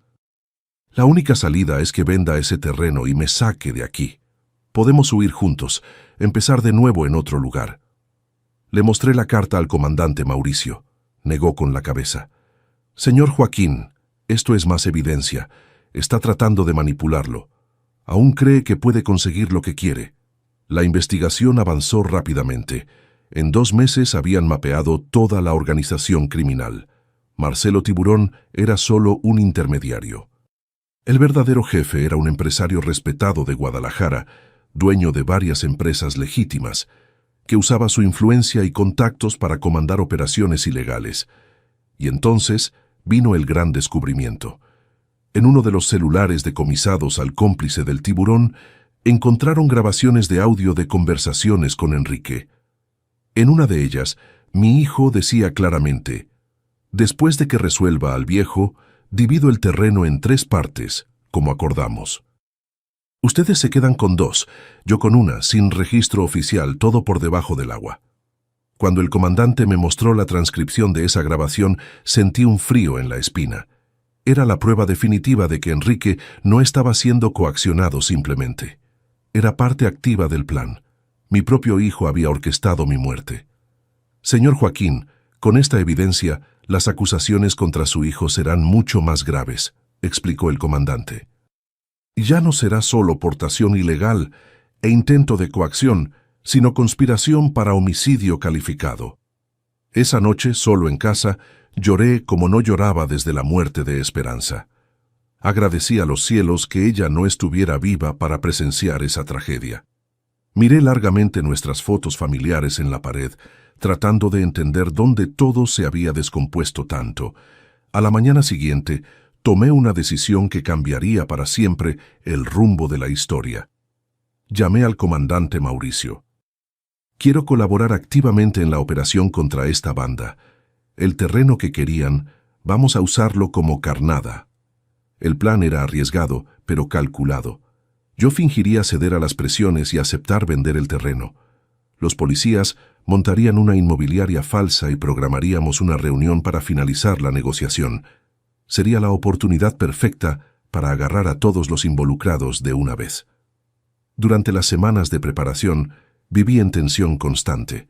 La única salida es que venda ese terreno y me saque de aquí. Podemos huir juntos, empezar de nuevo en otro lugar». Le mostré la carta al comandante Mauricio. Negó con la cabeza. «Señor Joaquín, esto es más evidencia. Está tratando de manipularlo. Aún cree que puede conseguir lo que quiere». La investigación avanzó rápidamente. En 2 meses habían mapeado toda la organización criminal. Marcelo Tiburón era solo un intermediario. El verdadero jefe era un empresario respetado de Guadalajara, dueño de varias empresas legítimas, que usaba su influencia y contactos para comandar operaciones ilegales. Y entonces vino el gran descubrimiento. En uno de los celulares decomisados al cómplice del Tiburón, encontraron grabaciones de audio de conversaciones con Enrique. En una de ellas, mi hijo decía claramente: «Después de que resuelva al viejo, divido el terreno en 3 partes, como acordamos. Ustedes se quedan con 2, yo con una, sin registro oficial, todo por debajo del agua». Cuando el comandante me mostró la transcripción de esa grabación, sentí un frío en la espina. Era la prueba definitiva de que Enrique no estaba siendo coaccionado simplemente. Era parte activa del plan. Mi propio hijo había orquestado mi muerte. «Señor Joaquín, con esta evidencia, las acusaciones contra su hijo serán mucho más graves», explicó el comandante. «Ya no será solo portación ilegal e intento de coacción, sino conspiración para homicidio calificado». Esa noche, solo en casa, lloré como no lloraba desde la muerte de Esperanza. Agradecí a los cielos que ella no estuviera viva para presenciar esa tragedia. Miré largamente nuestras fotos familiares en la pared, tratando de entender dónde todo se había descompuesto tanto. A la mañana siguiente, tomé una decisión que cambiaría para siempre el rumbo de la historia. Llamé al comandante Mauricio. «Quiero colaborar activamente en la operación contra esta banda. El terreno que querían, vamos a usarlo como carnada». El plan era arriesgado, pero calculado. Yo fingiría ceder a las presiones y aceptar vender el terreno. Los policías montarían una inmobiliaria falsa y programaríamos una reunión para finalizar la negociación. Sería la oportunidad perfecta para agarrar a todos los involucrados de una vez. Durante las semanas de preparación, viví en tensión constante.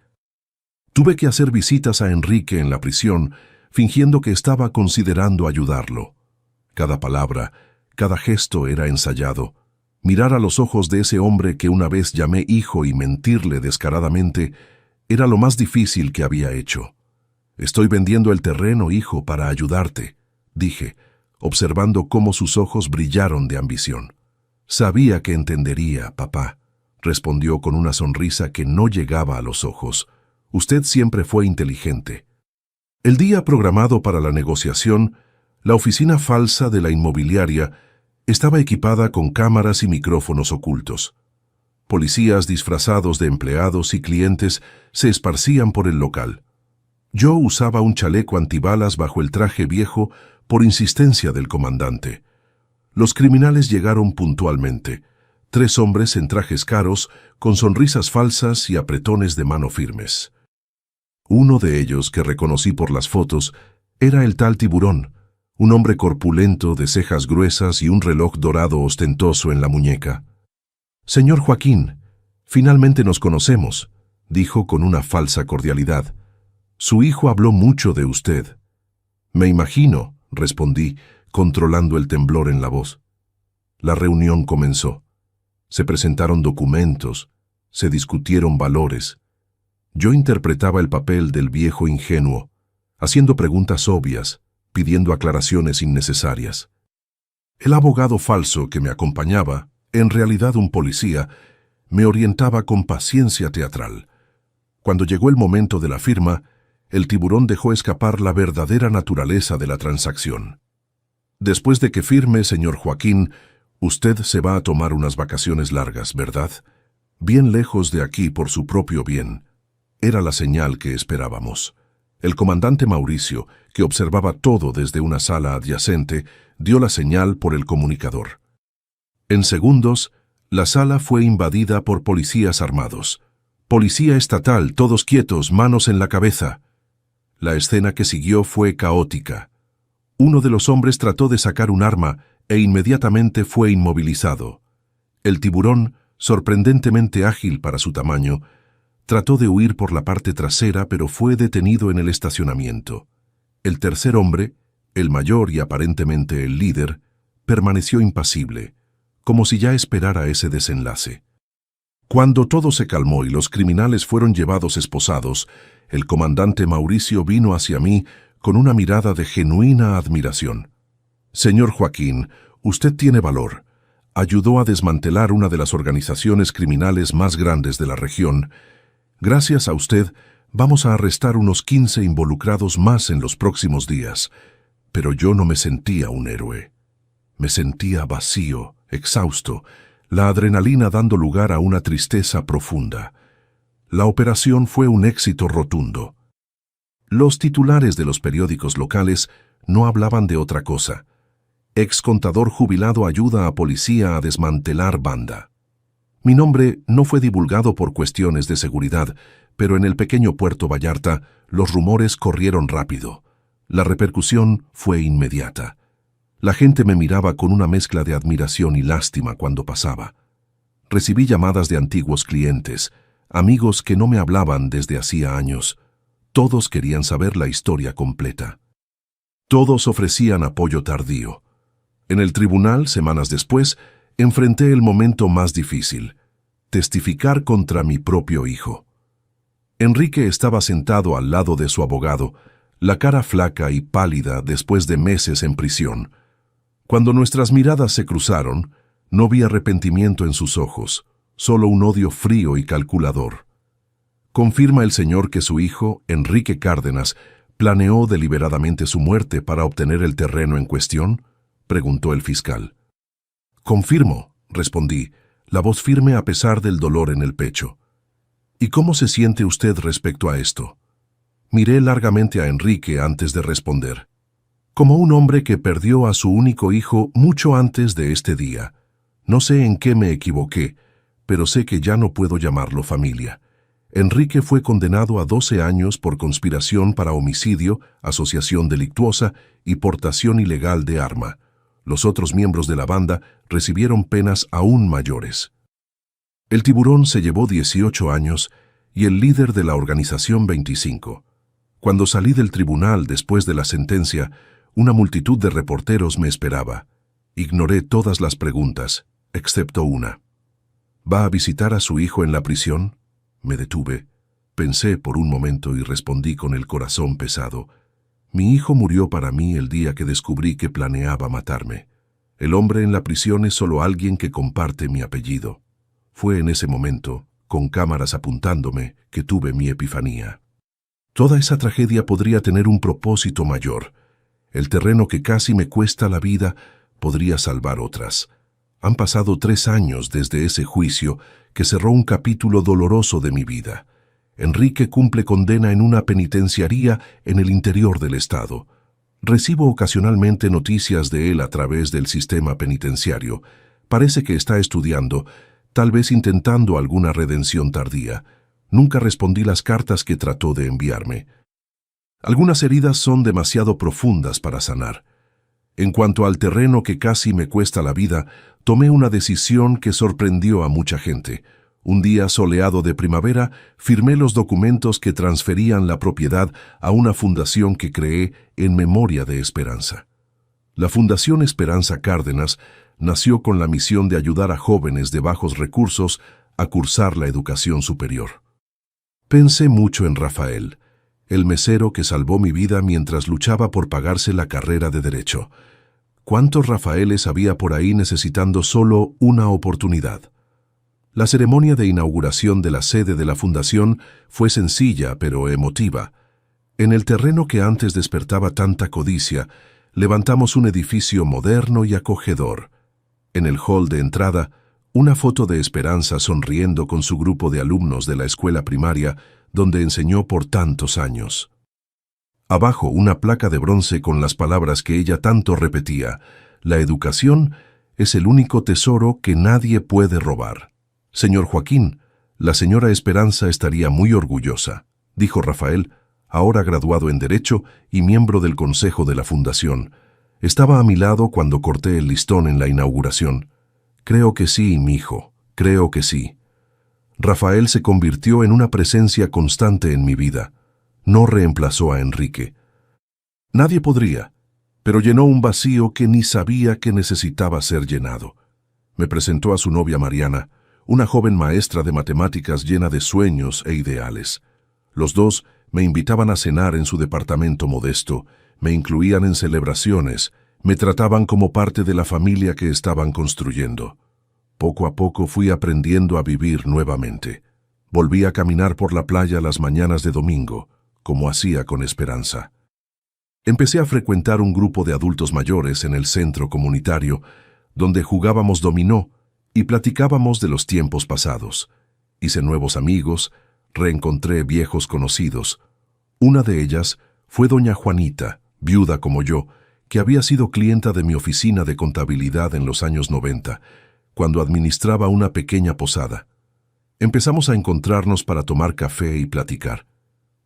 Tuve que hacer visitas a Enrique en la prisión, fingiendo que estaba considerando ayudarlo. Cada palabra, cada gesto era ensayado. Mirar a los ojos de ese hombre que una vez llamé hijo y mentirle descaradamente era lo más difícil que había hecho. «Estoy vendiendo el terreno, hijo, para ayudarte», dije, observando cómo sus ojos brillaron de ambición. «Sabía que entendería, papá», respondió con una sonrisa que no llegaba a los ojos. «Usted siempre fue inteligente». El día programado para la negociación, la oficina falsa de la inmobiliaria estaba equipada con cámaras y micrófonos ocultos. Policías disfrazados de empleados y clientes se esparcían por el local. Yo usaba un chaleco antibalas bajo el traje viejo por insistencia del comandante. Los criminales llegaron puntualmente. 3 hombres en trajes caros, con sonrisas falsas y apretones de mano firmes. Uno de ellos, que reconocí por las fotos, era el tal Tiburón, un hombre corpulento de cejas gruesas y un reloj dorado ostentoso en la muñeca. «Señor Joaquín, finalmente nos conocemos», dijo con una falsa cordialidad. «Su hijo habló mucho de usted». «Me imagino», respondí, controlando el temblor en la voz. La reunión comenzó. Se presentaron documentos, se discutieron valores. Yo interpretaba el papel del viejo ingenuo, haciendo preguntas obvias, pidiendo aclaraciones innecesarias. El abogado falso que me acompañaba, en realidad un policía, me orientaba con paciencia teatral. Cuando llegó el momento de la firma, el Tiburón dejó escapar la verdadera naturaleza de la transacción. Después de que firme, señor Joaquín, usted se va a tomar unas vacaciones largas, ¿verdad? Bien lejos de aquí por su propio bien. Era la señal que esperábamos. El comandante Mauricio, que observaba todo desde una sala adyacente, dio la señal por el comunicador. En segundos, la sala fue invadida por policías armados. Policía estatal, todos quietos, manos en la cabeza. La escena que siguió fue caótica. Uno de los hombres trató de sacar un arma e inmediatamente fue inmovilizado. El tiburón, sorprendentemente ágil para su tamaño, trató de huir por la parte trasera, pero fue detenido en el estacionamiento. El tercer hombre, el mayor y aparentemente el líder, permaneció impasible, como si ya esperara ese desenlace. Cuando todo se calmó y los criminales fueron llevados esposados, el comandante Mauricio vino hacia mí con una mirada de genuina admiración. Señor Joaquín, usted tiene valor. Ayudó a desmantelar una de las organizaciones criminales más grandes de la región. Gracias a usted, vamos a arrestar unos 15 involucrados más en los próximos días. Pero yo no me sentía un héroe. Me sentía vacío, exhausto, la adrenalina dando lugar a una tristeza profunda. La operación fue un éxito rotundo. Los titulares de los periódicos locales no hablaban de otra cosa. Ex contador jubilado ayuda a policía a desmantelar banda. Mi nombre no fue divulgado por cuestiones de seguridad, pero en el pequeño Puerto Vallarta los rumores corrieron rápido. La repercusión fue inmediata. La gente me miraba con una mezcla de admiración y lástima cuando pasaba. Recibí llamadas de antiguos clientes, amigos que no me hablaban desde hacía años. Todos querían saber la historia completa. Todos ofrecían apoyo tardío. En el tribunal, semanas después, enfrenté el momento más difícil: testificar contra mi propio hijo. Enrique estaba sentado al lado de su abogado, la cara flaca y pálida después de meses en prisión. Cuando nuestras miradas se cruzaron, no vi arrepentimiento en sus ojos, solo un odio frío y calculador. ¿Confirma el señor que su hijo, Enrique Cárdenas, planeó deliberadamente su muerte para obtener el terreno en cuestión?, preguntó el fiscal. Confirmo, respondí, la voz firme a pesar del dolor en el pecho. ¿Y cómo se siente usted respecto a esto? Miré largamente a Enrique antes de responder. Como un hombre que perdió a su único hijo mucho antes de este día. No sé en qué me equivoqué, pero sé que ya no puedo llamarlo familia. Enrique fue condenado a 12 años por conspiración para homicidio, asociación delictuosa y portación ilegal de arma. Los otros miembros de la banda recibieron penas aún mayores. El tiburón se llevó 18 años y el líder de la organización 25. Cuando salí del tribunal después de la sentencia, una multitud de reporteros me esperaba. Ignoré todas las preguntas, excepto una. ¿Va a visitar a su hijo en la prisión? Me detuve, pensé por un momento y respondí con el corazón pesado. Mi hijo murió para mí el día que descubrí que planeaba matarme. El hombre en la prisión es solo alguien que comparte mi apellido. Fue en ese momento, con cámaras apuntándome, que tuve mi epifanía. Toda esa tragedia podría tener un propósito mayor. El terreno que casi me cuesta la vida podría salvar otras. Han pasado 3 años desde ese juicio que cerró un capítulo doloroso de mi vida. Enrique cumple condena en una penitenciaría en el interior del estado. Recibo ocasionalmente noticias de él a través del sistema penitenciario. Parece que está estudiando, tal vez intentando alguna redención tardía. Nunca respondí las cartas que trató de enviarme. Algunas heridas son demasiado profundas para sanar. En cuanto al terreno que casi me cuesta la vida, tomé una decisión que sorprendió a mucha gente. Un día soleado de primavera, firmé los documentos que transferían la propiedad a una fundación que creé en memoria de Esperanza. La Fundación Esperanza Cárdenas nació con la misión de ayudar a jóvenes de bajos recursos a cursar la educación superior. Pensé mucho en Rafael, el mesero que salvó mi vida mientras luchaba por pagarse la carrera de Derecho. ¿Cuántos Rafaeles había por ahí necesitando solo una oportunidad? La ceremonia de inauguración de la sede de la fundación fue sencilla pero emotiva. En el terreno que antes despertaba tanta codicia, levantamos un edificio moderno y acogedor. En el hall de entrada, una foto de Esperanza sonriendo con su grupo de alumnos de la escuela primaria donde enseñó por tantos años. Abajo, una placa de bronce con las palabras que ella tanto repetía: la educación es el único tesoro que nadie puede robar. Señor Joaquín, la señora Esperanza estaría muy orgullosa, dijo Rafael, ahora graduado en Derecho y miembro del Consejo de la Fundación. Estaba a mi lado cuando corté el listón en la inauguración. Creo que sí, mijo, creo que sí. Rafael se convirtió en una presencia constante en mi vida. No reemplazó a Enrique. Nadie podría, pero llenó un vacío que ni sabía que necesitaba ser llenado. Me presentó a su novia Mariana, una joven maestra de matemáticas llena de sueños e ideales. Los dos me invitaban a cenar en su departamento modesto, me incluían en celebraciones, me trataban como parte de la familia que estaban construyendo. Poco a poco fui aprendiendo a vivir nuevamente. Volví a caminar por la playa las mañanas de domingo, como hacía con Esperanza. Empecé a frecuentar un grupo de adultos mayores en el centro comunitario, donde jugábamos dominó y platicábamos de los tiempos pasados. Hice nuevos amigos, reencontré viejos conocidos. Una de ellas fue doña Juanita, viuda como yo, que había sido clienta de mi oficina de contabilidad en los años 90, cuando administraba una pequeña posada. Empezamos a encontrarnos para tomar café y platicar.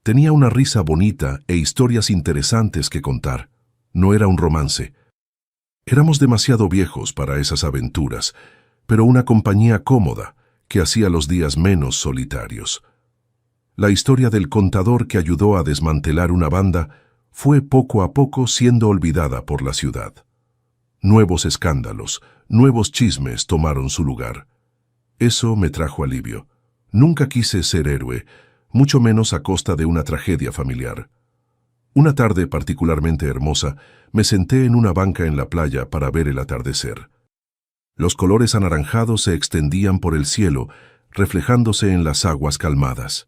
Tenía una risa bonita e historias interesantes que contar. No era un romance. Éramos demasiado viejos para esas aventuras, pero una compañía cómoda que hacía los días menos solitarios. La historia del contador que ayudó a desmantelar una banda fue poco a poco siendo olvidada por la ciudad. Nuevos escándalos, nuevos chismes tomaron su lugar. Eso me trajo alivio. Nunca quise ser héroe, mucho menos a costa de una tragedia familiar. Una tarde particularmente hermosa, me senté en una banca en la playa para ver el atardecer. Los colores anaranjados se extendían por el cielo, reflejándose en las aguas calmadas.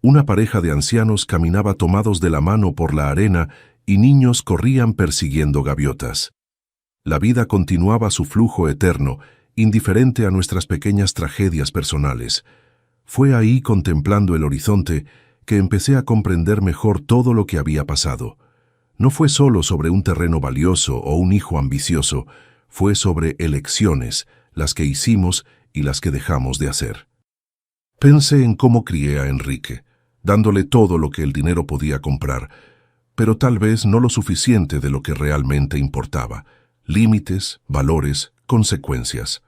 Una pareja de ancianos caminaba tomados de la mano por la arena y niños corrían persiguiendo gaviotas. La vida continuaba su flujo eterno, indiferente a nuestras pequeñas tragedias personales. Fue ahí, contemplando el horizonte, que empecé a comprender mejor todo lo que había pasado. No fue solo sobre un terreno valioso o un hijo ambicioso, fue sobre elecciones, las que hicimos y las que dejamos de hacer. Pensé en cómo crié a Enrique, dándole todo lo que el dinero podía comprar, pero tal vez no lo suficiente de lo que realmente importaba: límites, valores, consecuencias.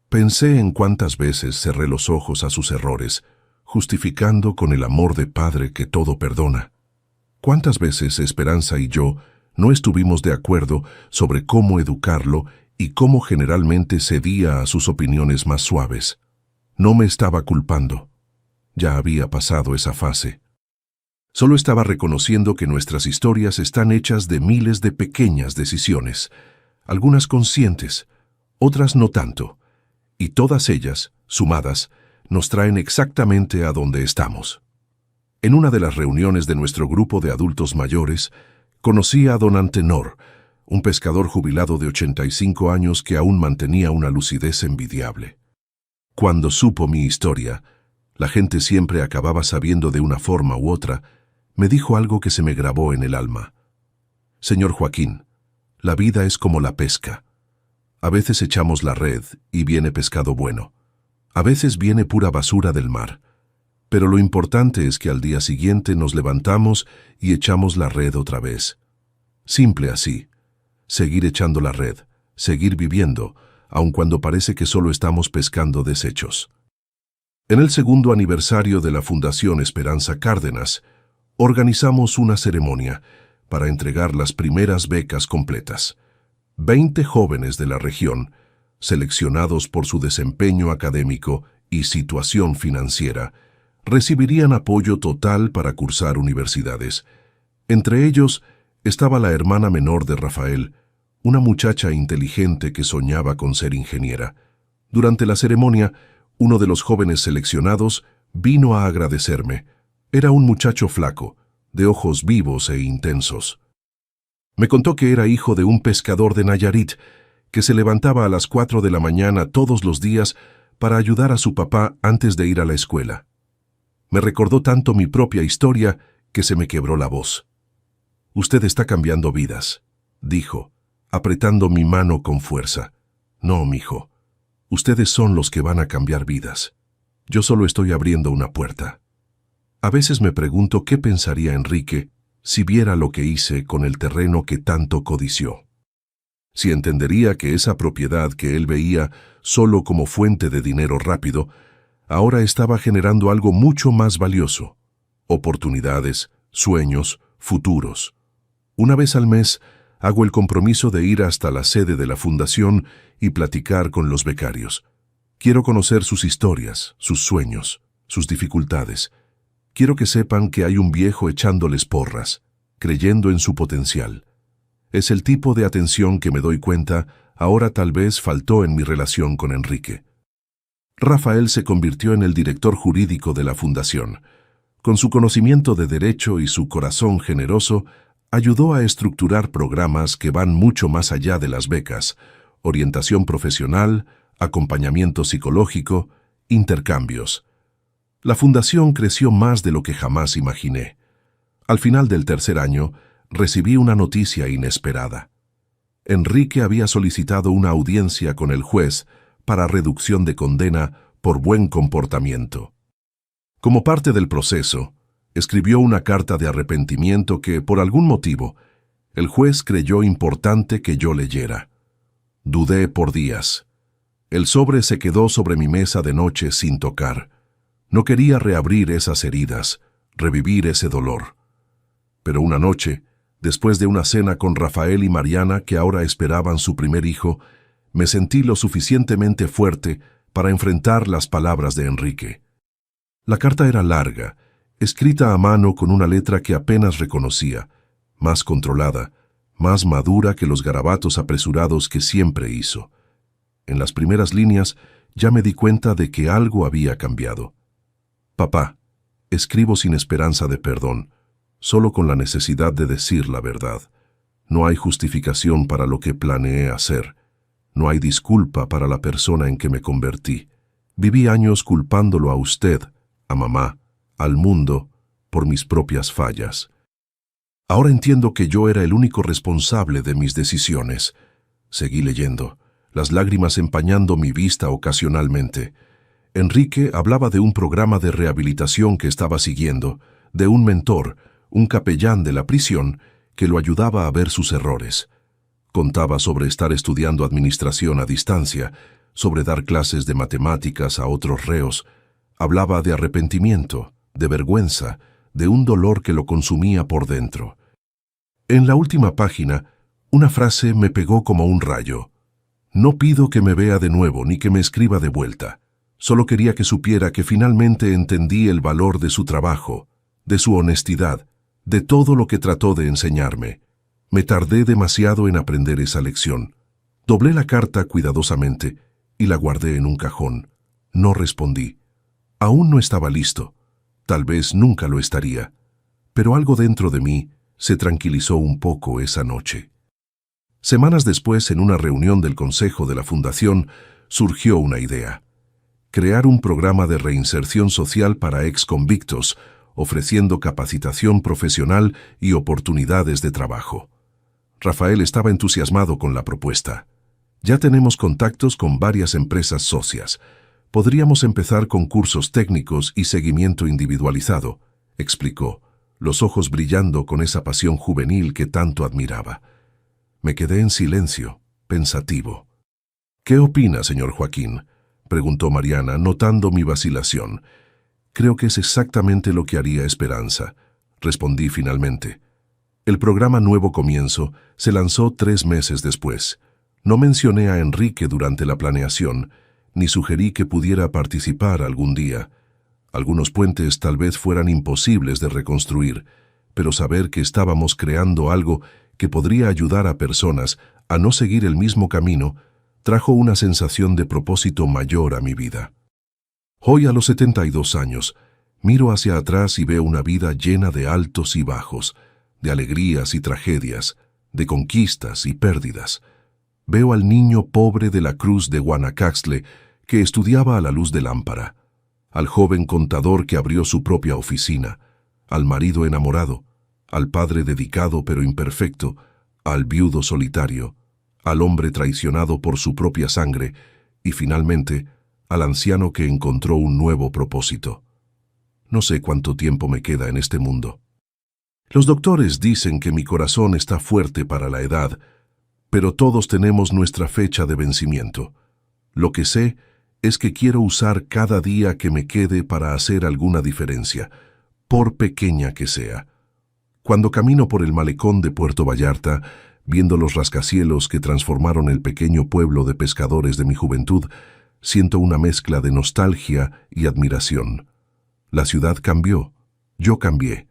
Pensé en cuántas veces cerré los ojos a sus errores, justificando con el amor de padre que todo perdona. Cuántas veces Esperanza y yo no estuvimos de acuerdo sobre cómo educarlo y cómo generalmente cedía a sus opiniones más suaves. No me estaba culpando. Ya había pasado esa fase. Solo estaba reconociendo que nuestras historias están hechas de miles de pequeñas decisiones, algunas conscientes, otras no tanto, y todas ellas, sumadas, nos traen exactamente a donde estamos. En una de las reuniones de nuestro grupo de adultos mayores, conocí a don Antenor, un pescador jubilado de 85 años que aún mantenía una lucidez envidiable. Cuando supo mi historia, la gente siempre acababa sabiendo de una forma u otra, me dijo algo que se me grabó en el alma. Señor Joaquín, la vida es como la pesca. A veces echamos la red y viene pescado bueno. A veces viene pura basura del mar. Pero lo importante es que al día siguiente nos levantamos y echamos la red otra vez. Simple así. Seguir echando la red, seguir viviendo, aun cuando parece que solo estamos pescando desechos. En el segundo aniversario de la Fundación Esperanza Cárdenas, organizamos una ceremonia para entregar las primeras becas completas. 20 jóvenes de la región, seleccionados por su desempeño académico y situación financiera, recibirían apoyo total para cursar universidades. Entre ellos estaba la hermana menor de Rafael, una muchacha inteligente que soñaba con ser ingeniera. Durante la ceremonia, uno de los jóvenes seleccionados vino a agradecerme. Era un muchacho flaco, de ojos vivos e intensos. Me contó que era hijo de un pescador de Nayarit, que se levantaba a las 4 de la mañana todos los días para ayudar a su papá antes de ir a la escuela. Me recordó tanto mi propia historia que se me quebró la voz. «Usted está cambiando vidas», dijo, apretando mi mano con fuerza. «No, mijo. Ustedes son los que van a cambiar vidas. Yo solo estoy abriendo una puerta». A veces me pregunto qué pensaría Enrique si viera lo que hice con el terreno que tanto codició. Si entendería que esa propiedad que él veía solo como fuente de dinero rápido, ahora estaba generando algo mucho más valioso: oportunidades, sueños, futuros. Una vez al mes, hago el compromiso de ir hasta la sede de la fundación y platicar con los becarios. Quiero conocer sus historias, sus sueños, sus dificultades. Quiero que sepan que hay un viejo echándoles porras, creyendo en su potencial. Es el tipo de atención que me doy cuenta ahora tal vez faltó en mi relación con Enrique. Rafael se convirtió en el director jurídico de la fundación. Con su conocimiento de derecho y su corazón generoso, ayudó a estructurar programas que van mucho más allá de las becas: orientación profesional, acompañamiento psicológico, intercambios. La fundación creció más de lo que jamás imaginé. Al final del tercer año, recibí una noticia inesperada. Enrique había solicitado una audiencia con el juez para reducción de condena por buen comportamiento. Como parte del proceso, escribió una carta de arrepentimiento que, por algún motivo, el juez creyó importante que yo leyera. Dudé por días. El sobre se quedó sobre mi mesa de noche sin tocar. No quería reabrir esas heridas, revivir ese dolor. Pero una noche, después de una cena con Rafael y Mariana, que ahora esperaban su primer hijo, me sentí lo suficientemente fuerte para enfrentar las palabras de Enrique. La carta era larga, escrita a mano con una letra que apenas reconocía, más controlada, más madura que los garabatos apresurados que siempre hizo. En las primeras líneas ya me di cuenta de que algo había cambiado. «Papá, escribo sin esperanza de perdón, solo con la necesidad de decir la verdad. No hay justificación para lo que planeé hacer. No hay disculpa para la persona en que me convertí. Viví años culpándolo a usted, a mamá, al mundo, por mis propias fallas. Ahora entiendo que yo era el único responsable de mis decisiones». Seguí leyendo, las lágrimas empañando mi vista ocasionalmente. Enrique hablaba de un programa de rehabilitación que estaba siguiendo, de un mentor, un capellán de la prisión, que lo ayudaba a ver sus errores. Contaba sobre estar estudiando administración a distancia, sobre dar clases de matemáticas a otros reos. Hablaba de arrepentimiento, de vergüenza, de un dolor que lo consumía por dentro. En la última página, una frase me pegó como un rayo. «No pido que me vea de nuevo ni que me escriba de vuelta. Solo quería que supiera que finalmente entendí el valor de su trabajo, de su honestidad, de todo lo que trató de enseñarme. Me tardé demasiado en aprender esa lección». Doblé la carta cuidadosamente y la guardé en un cajón. No respondí. Aún no estaba listo. Tal vez nunca lo estaría. Pero algo dentro de mí se tranquilizó un poco esa noche. Semanas después, en una reunión del consejo de la fundación, surgió una idea: crear un programa de reinserción social para exconvictos, ofreciendo capacitación profesional y oportunidades de trabajo. Rafael estaba entusiasmado con la propuesta. «Ya tenemos contactos con varias empresas socias. Podríamos empezar con cursos técnicos y seguimiento individualizado», explicó, los ojos brillando con esa pasión juvenil que tanto admiraba. Me quedé en silencio, pensativo. «¿Qué opina, señor Joaquín?», preguntó Mariana, notando mi vacilación. «Creo que es exactamente lo que haría Esperanza», respondí finalmente. El programa Nuevo Comienzo se lanzó 3 meses después. No mencioné a Enrique durante la planeación, ni sugerí que pudiera participar algún día. Algunos puentes tal vez fueran imposibles de reconstruir, pero saber que estábamos creando algo que podría ayudar a personas a no seguir el mismo camino trajo una sensación de propósito mayor a mi vida. Hoy, a los 72 años, miro hacia atrás y veo una vida llena de altos y bajos, de alegrías y tragedias, de conquistas y pérdidas. Veo al niño pobre de la cruz de Guanacaxtle que estudiaba a la luz de lámpara, al joven contador que abrió su propia oficina, al marido enamorado, al padre dedicado pero imperfecto, al viudo solitario, al hombre traicionado por su propia sangre y finalmente al anciano que encontró un nuevo propósito. No sé cuánto tiempo me queda en este mundo. Los doctores dicen que mi corazón está fuerte para la edad, pero todos tenemos nuestra fecha de vencimiento. Lo que sé es que quiero usar cada día que me quede para hacer alguna diferencia, por pequeña que sea. Cuando camino por el malecón de Puerto Vallarta, viendo los rascacielos que transformaron el pequeño pueblo de pescadores de mi juventud, siento una mezcla de nostalgia y admiración. La ciudad cambió, yo cambié,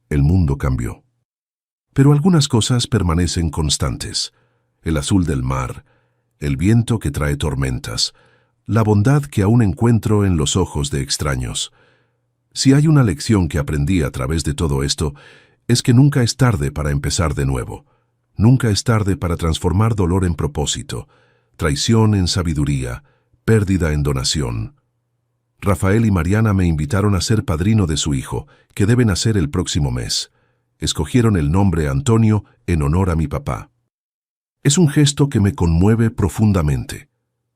el mundo cambió. Pero algunas cosas permanecen constantes: el azul del mar, el viento que trae tormentas, la bondad que aún encuentro en los ojos de extraños. Si hay una lección que aprendí a través de todo esto, es que nunca es tarde para empezar de nuevo. Nunca es tarde para transformar dolor en propósito, traición en sabiduría, pérdida en donación. Rafael y Mariana me invitaron a ser padrino de su hijo, que debe nacer el próximo mes. Escogieron el nombre Antonio en honor a mi papá. Es un gesto que me conmueve profundamente.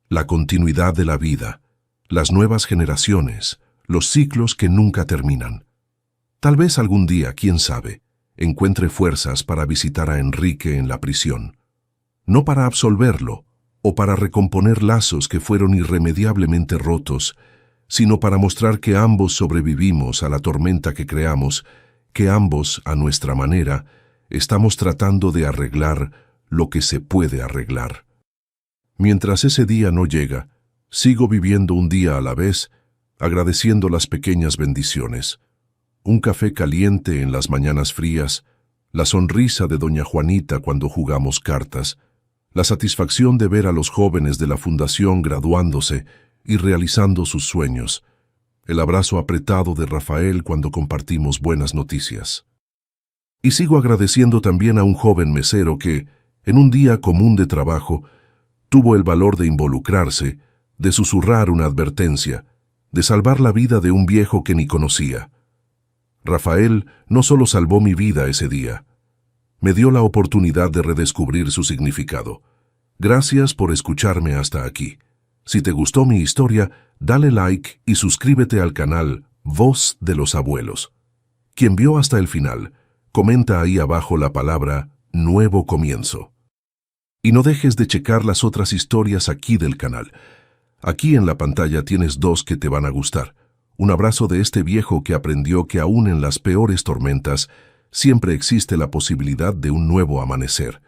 La continuidad de la vida, las nuevas generaciones, los ciclos que nunca terminan. Tal vez algún día, quién sabe, encuentre fuerzas para visitar a Enrique en la prisión. No para absolverlo o para recomponer lazos que fueron irremediablemente rotos, sino para mostrar que ambos sobrevivimos a la tormenta que creamos, que ambos, a nuestra manera, estamos tratando de arreglar lo que se puede arreglar. Mientras ese día no llega, sigo viviendo un día a la vez, agradeciendo las pequeñas bendiciones. Un café caliente en las mañanas frías, la sonrisa de doña Juanita cuando jugamos cartas, la satisfacción de ver a los jóvenes de la fundación graduándose y realizando sus sueños, el abrazo apretado de Rafael cuando compartimos buenas noticias. Y sigo agradeciendo también a un joven mesero que, en un día común de trabajo, tuvo el valor de involucrarse, de susurrar una advertencia, de salvar la vida de un viejo que ni conocía. Rafael no solo salvó mi vida ese día, me dio la oportunidad de redescubrir su significado. Gracias por escucharme hasta aquí. Si te gustó mi historia, dale like y suscríbete al canal Voz de los Abuelos. Quien vio hasta el final, comenta ahí abajo la palabra Nuevo Comienzo. Y no dejes de checar las otras historias aquí del canal. Aquí en la pantalla tienes dos que te van a gustar. Un abrazo de este viejo que aprendió que aún en las peores tormentas siempre existe la posibilidad de un nuevo amanecer.